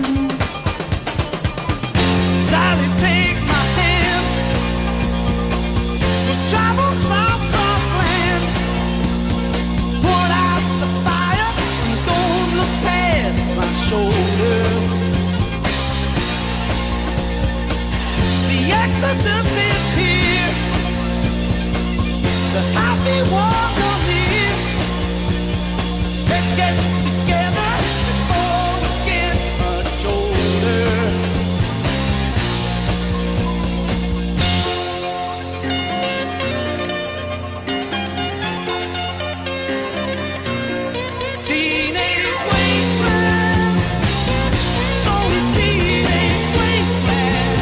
Sally, take my hand. We'll travel south cross land. Put out the fire and don't look past my shoulder. The Exodus is here. The happy ones are near. Let's get together before we get much older. Teenage wasteland. It's only teenage wasteland.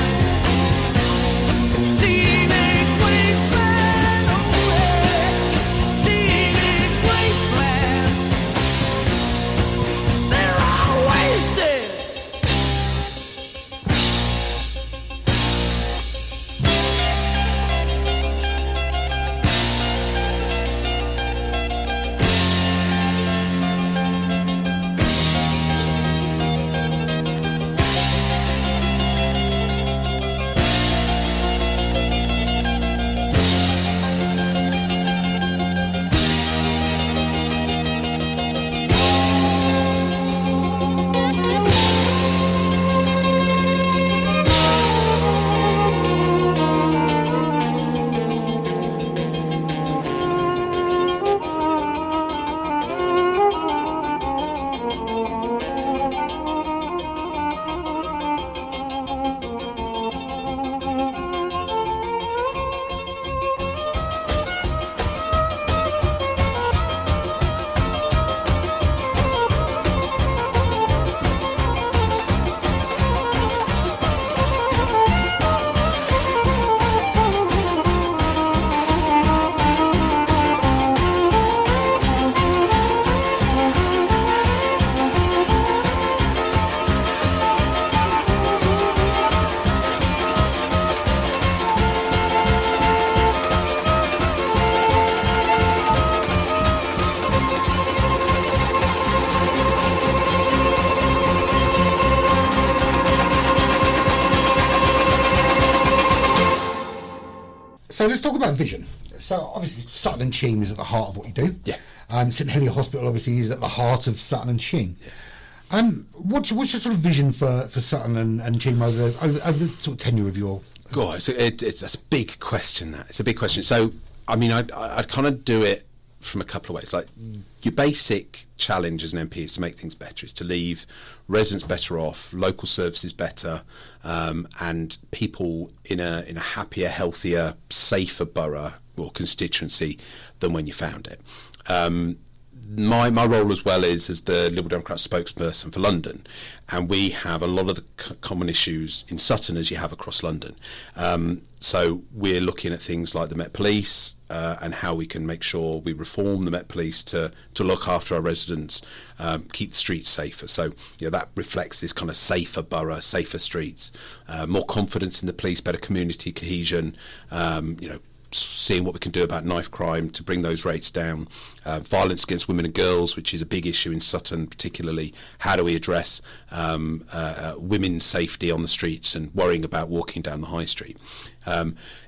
Teenage wasteland. Oh yeah. Teenage wasteland. They're all wasted. So let's talk about vision. So obviously Sutton and Cheam is at the heart of what you do. Yeah. St Helier Hospital obviously is at the heart of Sutton and Cheam. Yeah. What's your sort of vision for Sutton and Cheam over the sort of tenure of your... God, that's a big question. It's a big question. So, I mean, I'd kind of do it from a couple of ways. Like, your basic challenge as an MP is to make things better, is to leave residents better off, local services better, and people in a happier, healthier, safer borough or constituency than when you found it. My role as well is as the Liberal Democrat spokesperson for London, and we have a lot of the common issues in Sutton as you have across London. So we're looking at things like the Met Police and how we can make sure we reform the Met Police to look after our residents, keep the streets safer. So that reflects this kind of safer borough, safer streets, more confidence in the police, better community cohesion, seeing what we can do about knife crime to bring those rates down, violence against women and girls, which is a big issue in Sutton particularly. How do we address women's safety on the streets and worrying about walking down the high street?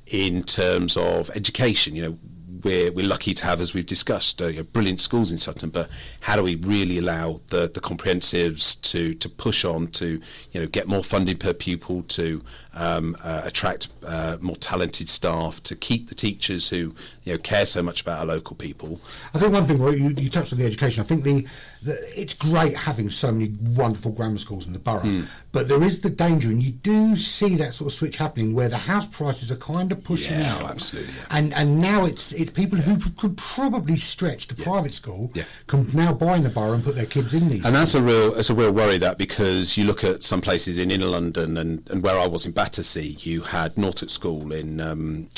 In terms of education, we're lucky to have, as we've discussed, brilliant schools in Sutton, but how do we really allow the comprehensives to push on to get more funding per pupil, to attract more talented staff, to keep the teachers who care so much about our local people? I think one thing, well, you touched on the education. I think it's great having so many wonderful grammar schools in the borough, but there is the danger, and you do see that sort of switch happening where the house prices are kind of pushing out. Absolutely. Yeah. And now it's people who could probably stretch to private school can now buy in the borough and put their kids in these. And that's a real worry, that, because you look at some places in inner London and where I was in Battersea, you had Norfolk School in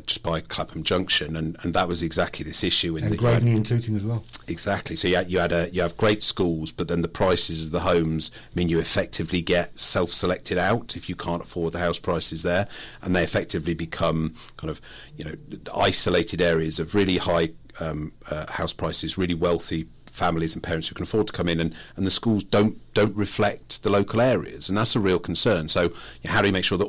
just by Clapham Junction, and that was exactly this issue. And Graveney and Tooting as well. Exactly. So you have great schools, but then the prices of the homes mean you effectively get self-selected out if you can't afford the house prices there, and they effectively become kind of isolated areas of really high house prices, really wealthy families and parents who can afford to come in, and the schools don't reflect the local areas, and that's a real concern. So how do you make sure that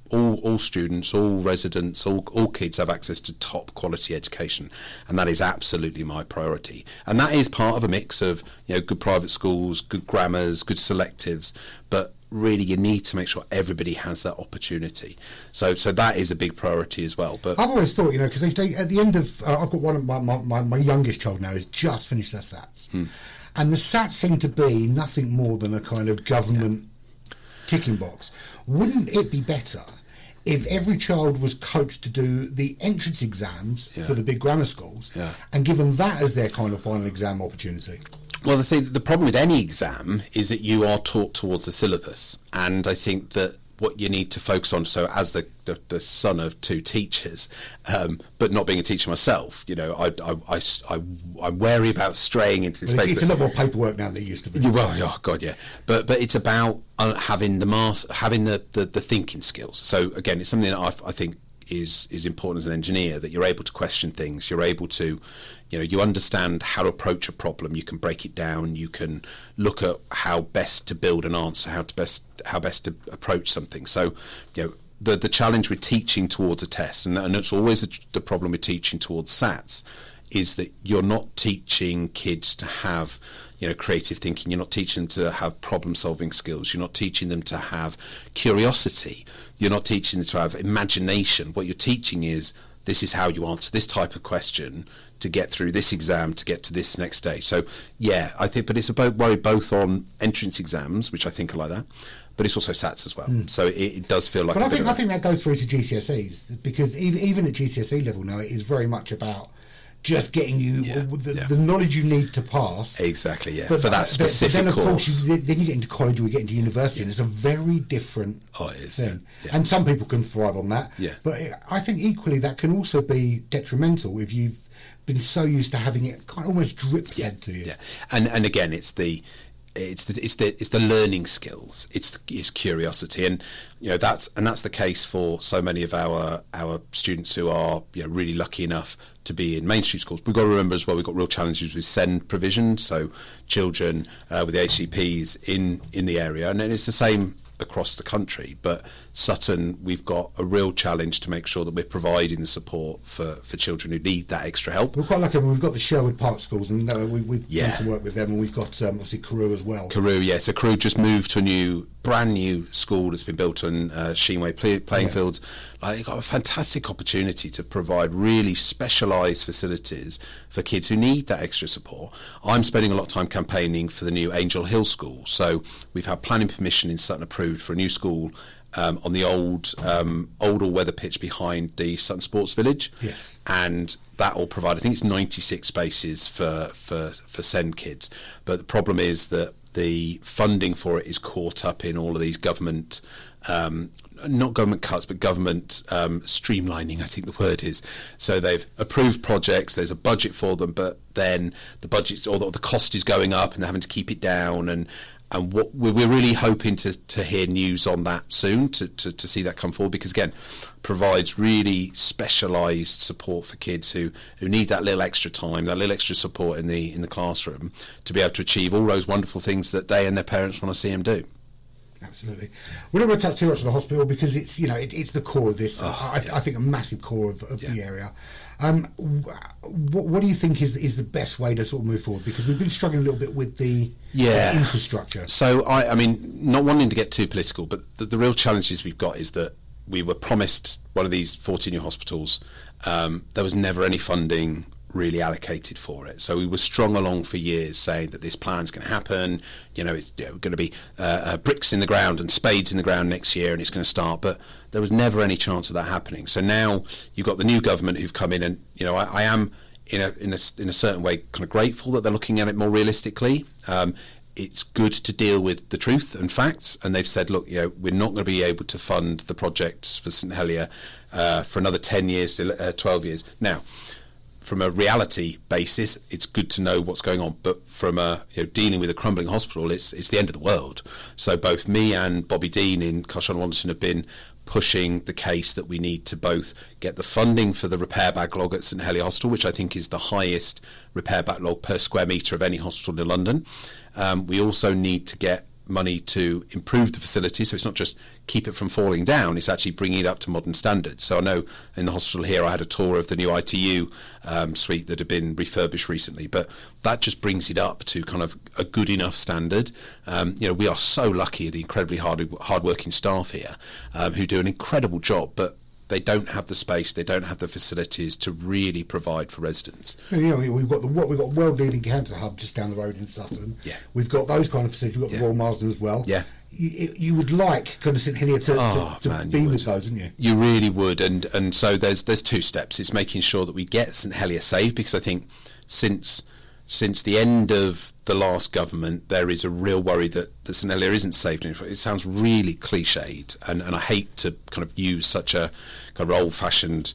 all students, all residents, all kids have access to top quality education? And that is absolutely my priority. And that is part of a mix of good private schools, good grammars, good selectives, but really you need to make sure everybody has that opportunity. So that is a big priority as well. But I've always thought, because they at the end of I've got one of my youngest child now has just finished their SATs, and the SATs seem to be nothing more than a kind of government ticking box. Wouldn't it be better if every child was coached to do the entrance exams for the big grammar schools and given that as their kind of final exam opportunity? Well, the problem with any exam is that you are taught towards the syllabus, and I think that what you need to focus on, so as the son of two teachers, but not being a teacher myself, I'm wary about straying into this space. It's a lot more paperwork now than it used to be. Well, oh God, yeah. But it's about having the thinking skills. So again, it's something that I think is important as an engineer, that you're able to question things, you're able to, you understand how to approach a problem, you can break it down, you can look at how best to build an answer, how best to approach something. So, the challenge with teaching towards a test, and it's always the problem with teaching towards SATs, is that you're not teaching kids to have creative thinking, you're not teaching them to have problem solving skills, you're not teaching them to have curiosity, you're not teaching them to have imagination. What you're teaching is, this is how you answer this type of question to get through this exam, to get to this next stage. So I think, but it's about worry both on entrance exams, which I think are like that, but it's also SATs as well. So it does feel like. But I think that goes through to GCSEs, because even at GCSE level now, it is very much about just getting you the knowledge you need to pass. Exactly, yeah. But for that specific then, of course. Then you get into college or you get into university, and it's a very different thing. Yeah. And some people can thrive on that. Yeah. But I think equally that can also be detrimental if you've been so used to having it kind of almost drip fed to you. Yeah. And again, it's the learning skills, it's curiosity, and that's the case for so many of our students who are really lucky enough to be in mainstream schools. We've got to remember as well, we've got real challenges with SEND provision, so children with the HCPs in the area, and it's the same across the country. But Sutton, we've got a real challenge to make sure that we're providing the support for children who need that extra help. We're quite lucky. We've got the Sherwood Park schools, and we've done some work with them, and we've got obviously Carew as well. Carew, yeah. So Carew just moved to a brand new school that's been built on Sheenway playing fields. You've got a fantastic opportunity to provide really specialised facilities for kids who need that extra support. I'm spending a lot of time campaigning for the new Angel Hill School. So we've had planning permission in Sutton approved for a new school on the old all-weather pitch behind the Sutton Sports Village. Yes. And that will provide, I think it's 96 spaces for SEND kids. But the problem is that the funding for it is caught up in all of these government, not government cuts, but government streamlining, I think the word is. So they've approved projects, there's a budget for them, but then the budget or the cost is going up and they're having to keep it down. And what we're really hoping to hear news on that soon, to see that come forward, because again, provides really specialised support for kids who need that little extra time, that little extra support in the classroom to be able to achieve all those wonderful things that they and their parents want to see them do. Absolutely. We're not going to touch too much on the hospital because it's it's the core of this. I think a massive core of the area. What do you think is the best way to sort of move forward? Because we've been struggling a little bit with the infrastructure. So I mean, not wanting to get too political, but the real challenges we've got is that we were promised one of these 40 new hospitals. There was never any funding really allocated for it. So we were strung along for years saying that this plan's going to happen, it's going to be bricks in the ground and spades in the ground next year and it's going to start, but there was never any chance of that happening. So now you've got the new government who've come in, and I am in a certain way kind of grateful that they're looking at it more realistically. It's good to deal with the truth and facts, and they've said, look, we're not going to be able to fund the projects for St Helier for another 10 years to 12 years. Now, from a reality basis, it's good to know what's going on, but from dealing with a crumbling hospital, it's the end of the world. So both me and Bobby Dean in Carshon Wanderson have been pushing the case that we need to both get the funding for the repair backlog at St Helier Hospital, which I think is the highest repair backlog per square metre of any hospital in London. We also need to get money to improve the facility, so it's not just keep it from falling down, it's actually bringing it up to modern standards. So I know in the hospital here I had a tour of the new ITU suite that had been refurbished recently, but that just brings it up to kind of a good enough standard. We are so lucky, the incredibly hard-working staff here who do an incredible job, but they don't have the space, they don't have the facilities to really provide for residents. We've got world-leading cancer hub just down the road in Sutton. Yeah. We've got those kind of facilities. We've got the Royal Marsden as well. Yeah. You would like kind of St Helier to be with those, wouldn't you? You really would, and so there's two steps. It's making sure that we get St Helier saved, because I think since the end of the last government, there is a real worry that St Helier isn't saved. It sounds really cliched, and I hate to kind of use such a kind of old-fashioned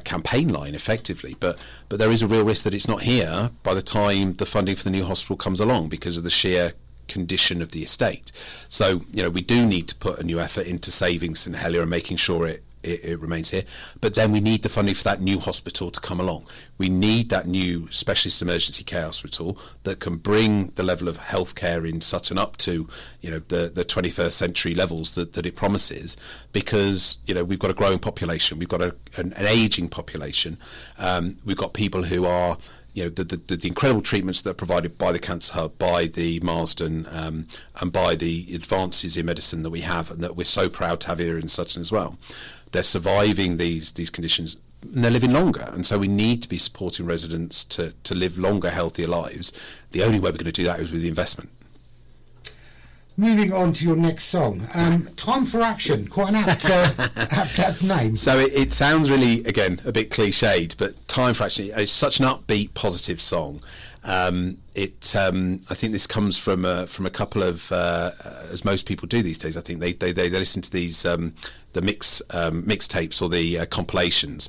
campaign line effectively, but there is a real risk that it's not here by the time the funding for the new hospital comes along, because of the sheer condition of the estate. So we do need to put a new effort into saving St Helier and making sure it remains here, but then we need the funding for that new hospital to come along. We need that new specialist emergency care hospital that can bring the level of healthcare in Sutton up to the 21st century levels that it promises, because we've got a growing population, we've got an aging population, we've got people who are the incredible treatments that are provided by the Cancer Hub, by the Marsden, and by the advances in medicine that we have, and that we're so proud to have here in Sutton as well. They're surviving these conditions, and they're living longer, and so we need to be supporting residents to live longer, healthier lives. The only way we're going to do that is with the investment. Moving on to your next song, Time for Action, quite an apt name. So it sounds really, again, a bit cliched, but Time for Action is such an upbeat, positive song. I think this comes from a couple of, as most people do these days, I think they listen to these the mixtapes or the compilations,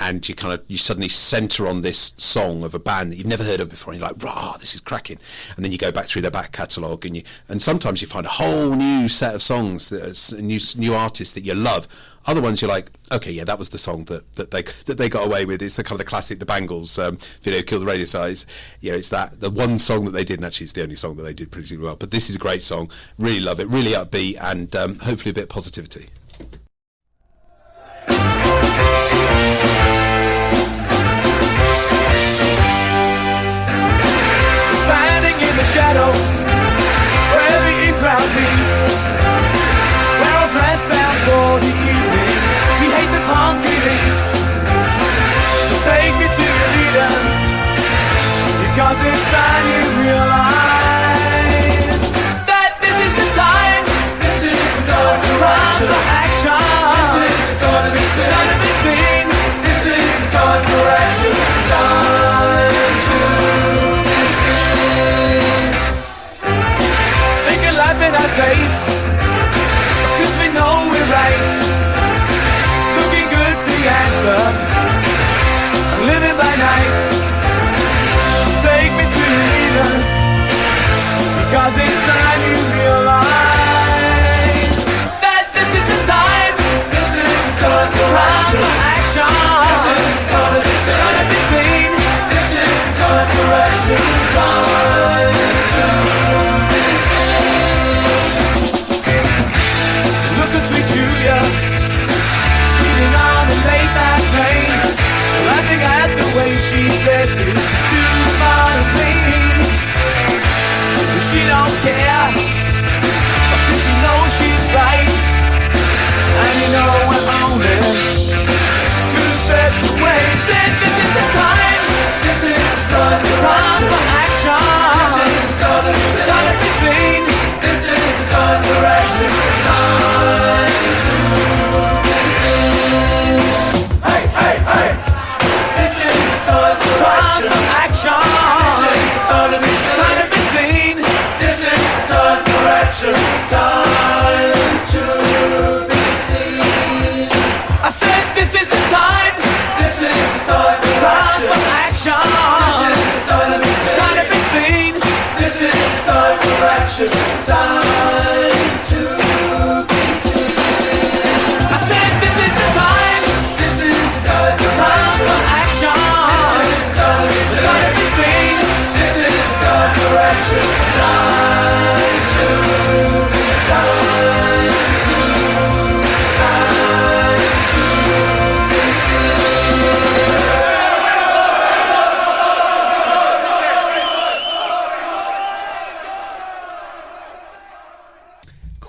and you suddenly centre on this song of a band that you've never heard of before, and you're like, rah, this is cracking. And then you go back through their back catalogue, and sometimes you find a whole new set of songs, new artists that you love. Other ones you're like, okay, yeah, that was the song that they got away with. It's the kind of the classic, the Bangles video, Kill the Radio Size. It's the one song that they did, and actually it's the only song that they did pretty well. But this is a great song, really love it, really upbeat, and hopefully a bit of positivity. Standing in the shadows where the in-crowd meet, we're all dressed down for the evening, we hate the punking. So take me to your leader, because it's time you realize that this is the time. This is the time for action. This is the time to be seen. This is the time for action. Time to be seen. They can laugh in our face, 'cause we know we're right. Looking good's the answer. Living by night. So take me to your leader, because it's time you realize that this is the time. This is the time for action. This is the time to be seen. This is the time for action. Time to be seen. Look at sweet Julia, speeding on the late night train, laughing at the way she dresses, too fine and clean. She don't care, because she knows she's right. And we're only 2 steps away. Said this is the time. This is the time for action. This is the time to be seen. This is the time for action. Time to be seen. Hey, hey, hey. This is the time for action. This is the time to be seen. This is the time for action. Time to be seen. I said this is the time. This is the time for action. This is the time to be seen. This is the time for action. Time to be seen. I said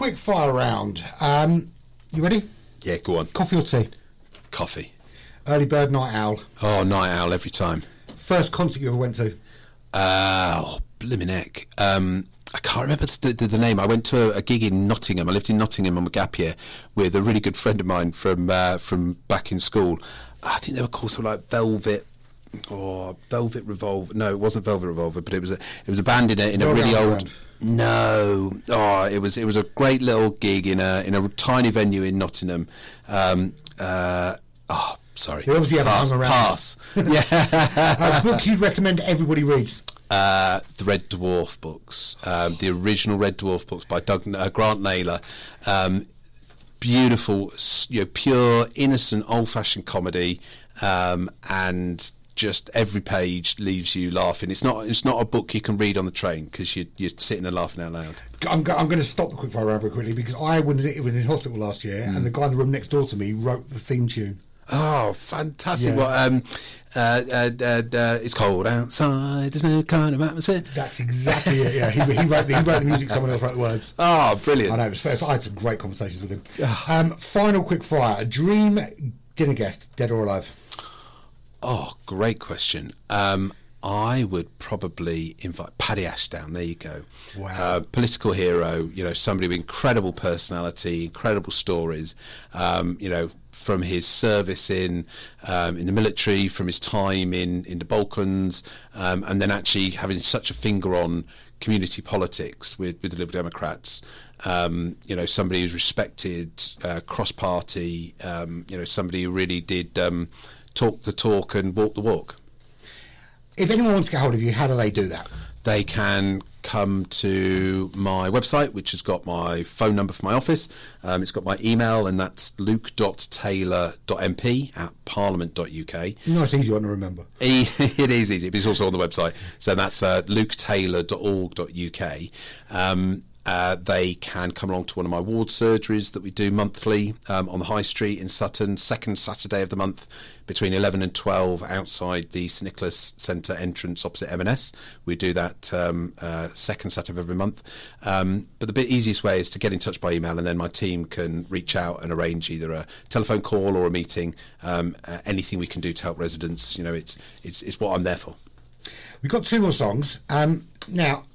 quick fire round. You ready? Yeah, go on. Coffee or tea? Coffee. Early bird, night owl. Oh, night owl every time. First concert you ever went to? Blimmin' heck. I can't remember the name. I went to a gig in Nottingham. I lived in Nottingham on my gap year with a really good friend of mine from back in school. I think they were called something like Velvet Revolver. No, it wasn't Velvet Revolver, but it was a band in a really old. Round. No, it was a great little gig in a tiny venue in Nottingham. Sorry. They obviously haven't hung around. Pass. Yeah. A book you'd recommend everybody reads? The Red Dwarf books, the original Red Dwarf books by Grant Naylor. Beautiful, pure, innocent, old-fashioned comedy, and just every page leaves you laughing. It's not a book you can read on the train because you're sitting and laughing out loud. I'm going to stop the quickfire round very quickly because I was in hospital last year and the guy in the room next door to me wrote the theme tune. Oh, fantastic! Yeah. It's cold outside. There's no kind of atmosphere. That's exactly it. Yeah, he wrote the music. Someone else wrote the words. Oh, brilliant! I know. It was fair. I had some great conversations with him. Final quick fire: a dream dinner guest, dead or alive? Oh, great question. I would probably invite Paddy Ashdown. There you go. Wow. Political hero. Somebody with incredible personality, incredible stories. From his service in the military, from his time in the Balkans, and then actually having such a finger on community politics with the Liberal Democrats. Somebody who's respected cross-party. Somebody who really did talk the talk and walk the walk. If anyone wants to get hold of you, how do they do that? They can come to my website, which has got my phone number for my office. It's got my email, and that's luke.taylor.mp@parliament.uk. Nice, easy one to remember. It is easy, but it's also on the website. So that's luketaylor.org.uk. They can come along to one of my ward surgeries that we do monthly on the High Street in Sutton, second Saturday of the month, between 11 and 12 outside the St Nicholas Centre entrance opposite M&S. We do that second Saturday of every month. But the easiest way is to get in touch by email, and then my team can reach out and arrange either a telephone call or a meeting. Anything we can do to help residents, it's what I'm there for. We've got two more songs. Now,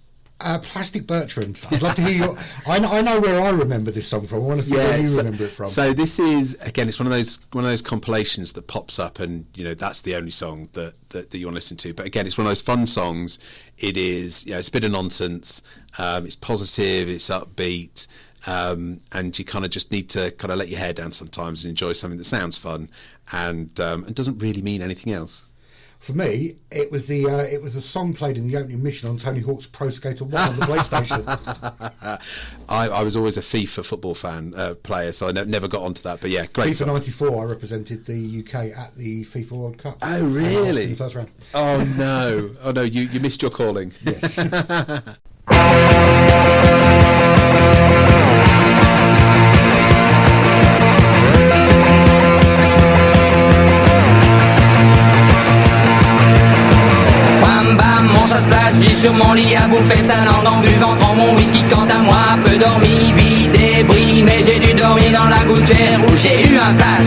Plastic Bertrand. I'd love to hear your. I know where I remember this song from. I want to see where you remember it from. So this is, again, it's one of those compilations that pops up, and that's the only song that you want to listen to. But again, it's one of those fun songs. It is, it's a bit of nonsense. It's positive. It's upbeat. And you kind of just need to kind of let your hair down sometimes and enjoy something that sounds fun and doesn't really mean anything else. For me, it was the song played in the opening mission on Tony Hawk's Pro Skater 1 on the PlayStation. I was always a FIFA football player, so I never got onto that. But yeah, great FIFA song. 94, I represented the UK at the FIFA World Cup. Oh, really? In the first round. Oh no! You missed your calling. Yes. Ça se place, j'ai sur mon lit à bouffer sa langue en buvant trop mon whisky. Quant à moi, peu dormi, vie débris, mais j'ai dû dormir dans la gouttière où j'ai eu un flash.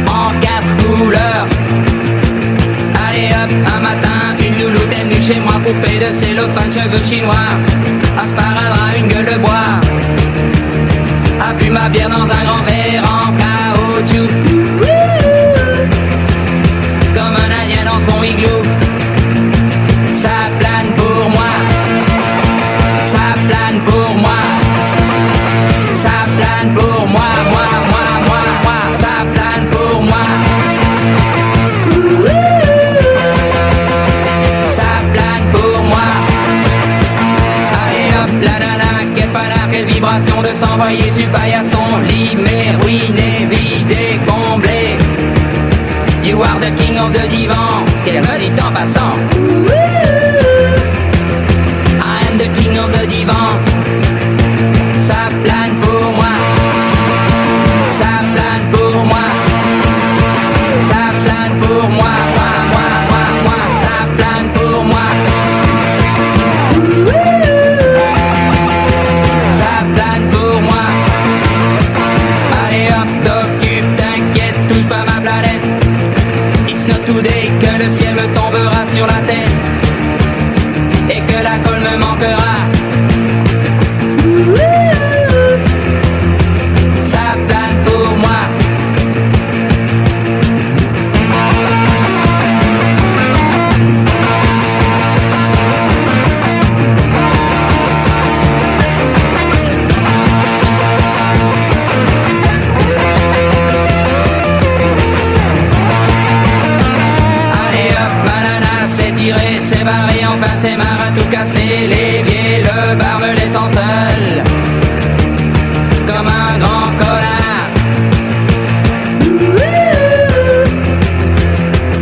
En 4 couleurs. Allez hop, un matin, une louloute est venue chez moi, poupée de cellophane, cheveux chinois, un sparadrap, une gueule de bois. A bu ma bière dans un grand verre en caoutchouc. Comme un indien dans son igloo. Ça plane pour moi. Ça plane pour moi. Ça plane pour moi. Moi. Ça plane pour moi. Ça plane pour moi. Allez hop, la nana, quelle panard, quelle vibration de s'envoyer sur paillasson. Limé, ruiné, vidé, comblé. You are the king of the divan, qu'elle me dit en passant. I am the king of the divan. Ça plane pour moi. Ça plane pour moi. Ça plane pour moi. Moi. Ça plane pour moi. tout dès que le ciel me tombera sur la tête et que la colle me manquera. Ça plane pour moi. C'est barré, enfin c'est marre à tout casser. L'évier, le bar me laissant seul comme un grand connard.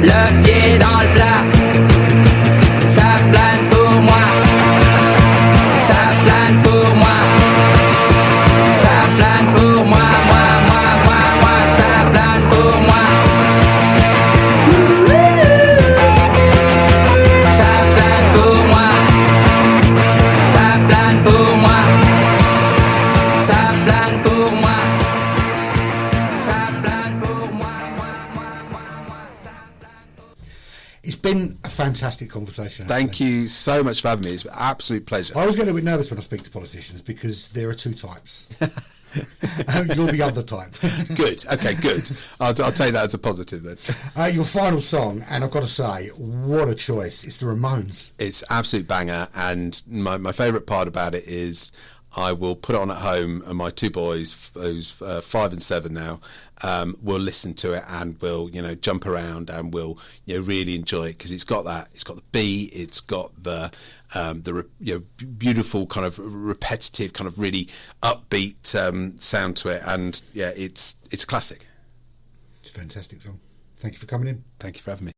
Le pied dans le plat, ça plane pour moi. Ça plane pour moi. Ça plane pour moi, moi, ça plane pour moi. It's been a fantastic conversation. Thank you so much for having me. It's an absolute pleasure. I always get a bit nervous when I speak to politicians because there are two types. You're the other type. Good. Okay, good. I'll take that as a positive then. Your final song, and I've got to say, what a choice. It's the Ramones. It's absolute banger, and my favourite part about it is I will put it on at home, and my two boys, who's 5 and 7 now, will listen to it and will, jump around and will, really enjoy it because it's got the beat, it's got the beautiful kind of repetitive, kind of really upbeat sound to it, and yeah, it's a classic. It's a fantastic song. Thank you for coming in. Thank you for having me.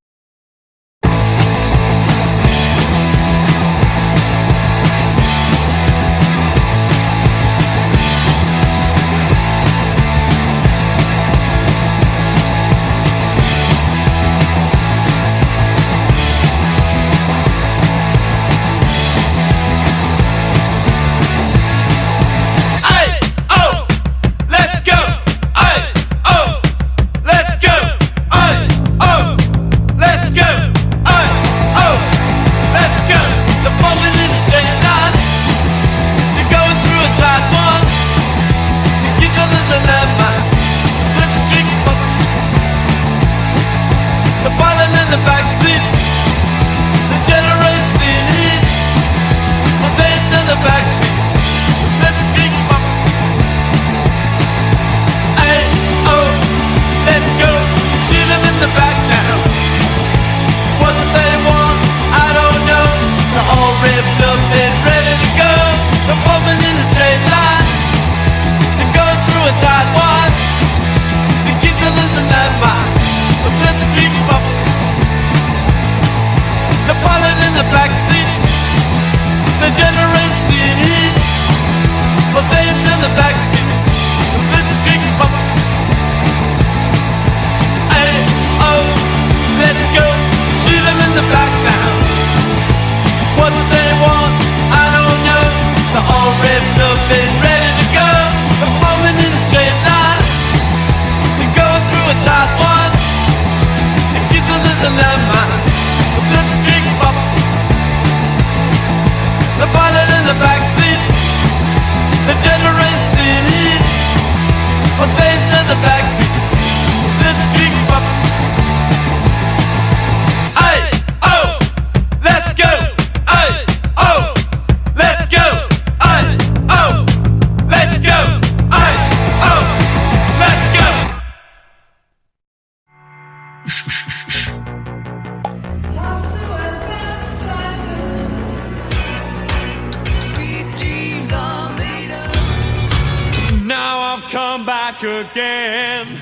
Now I've come back again.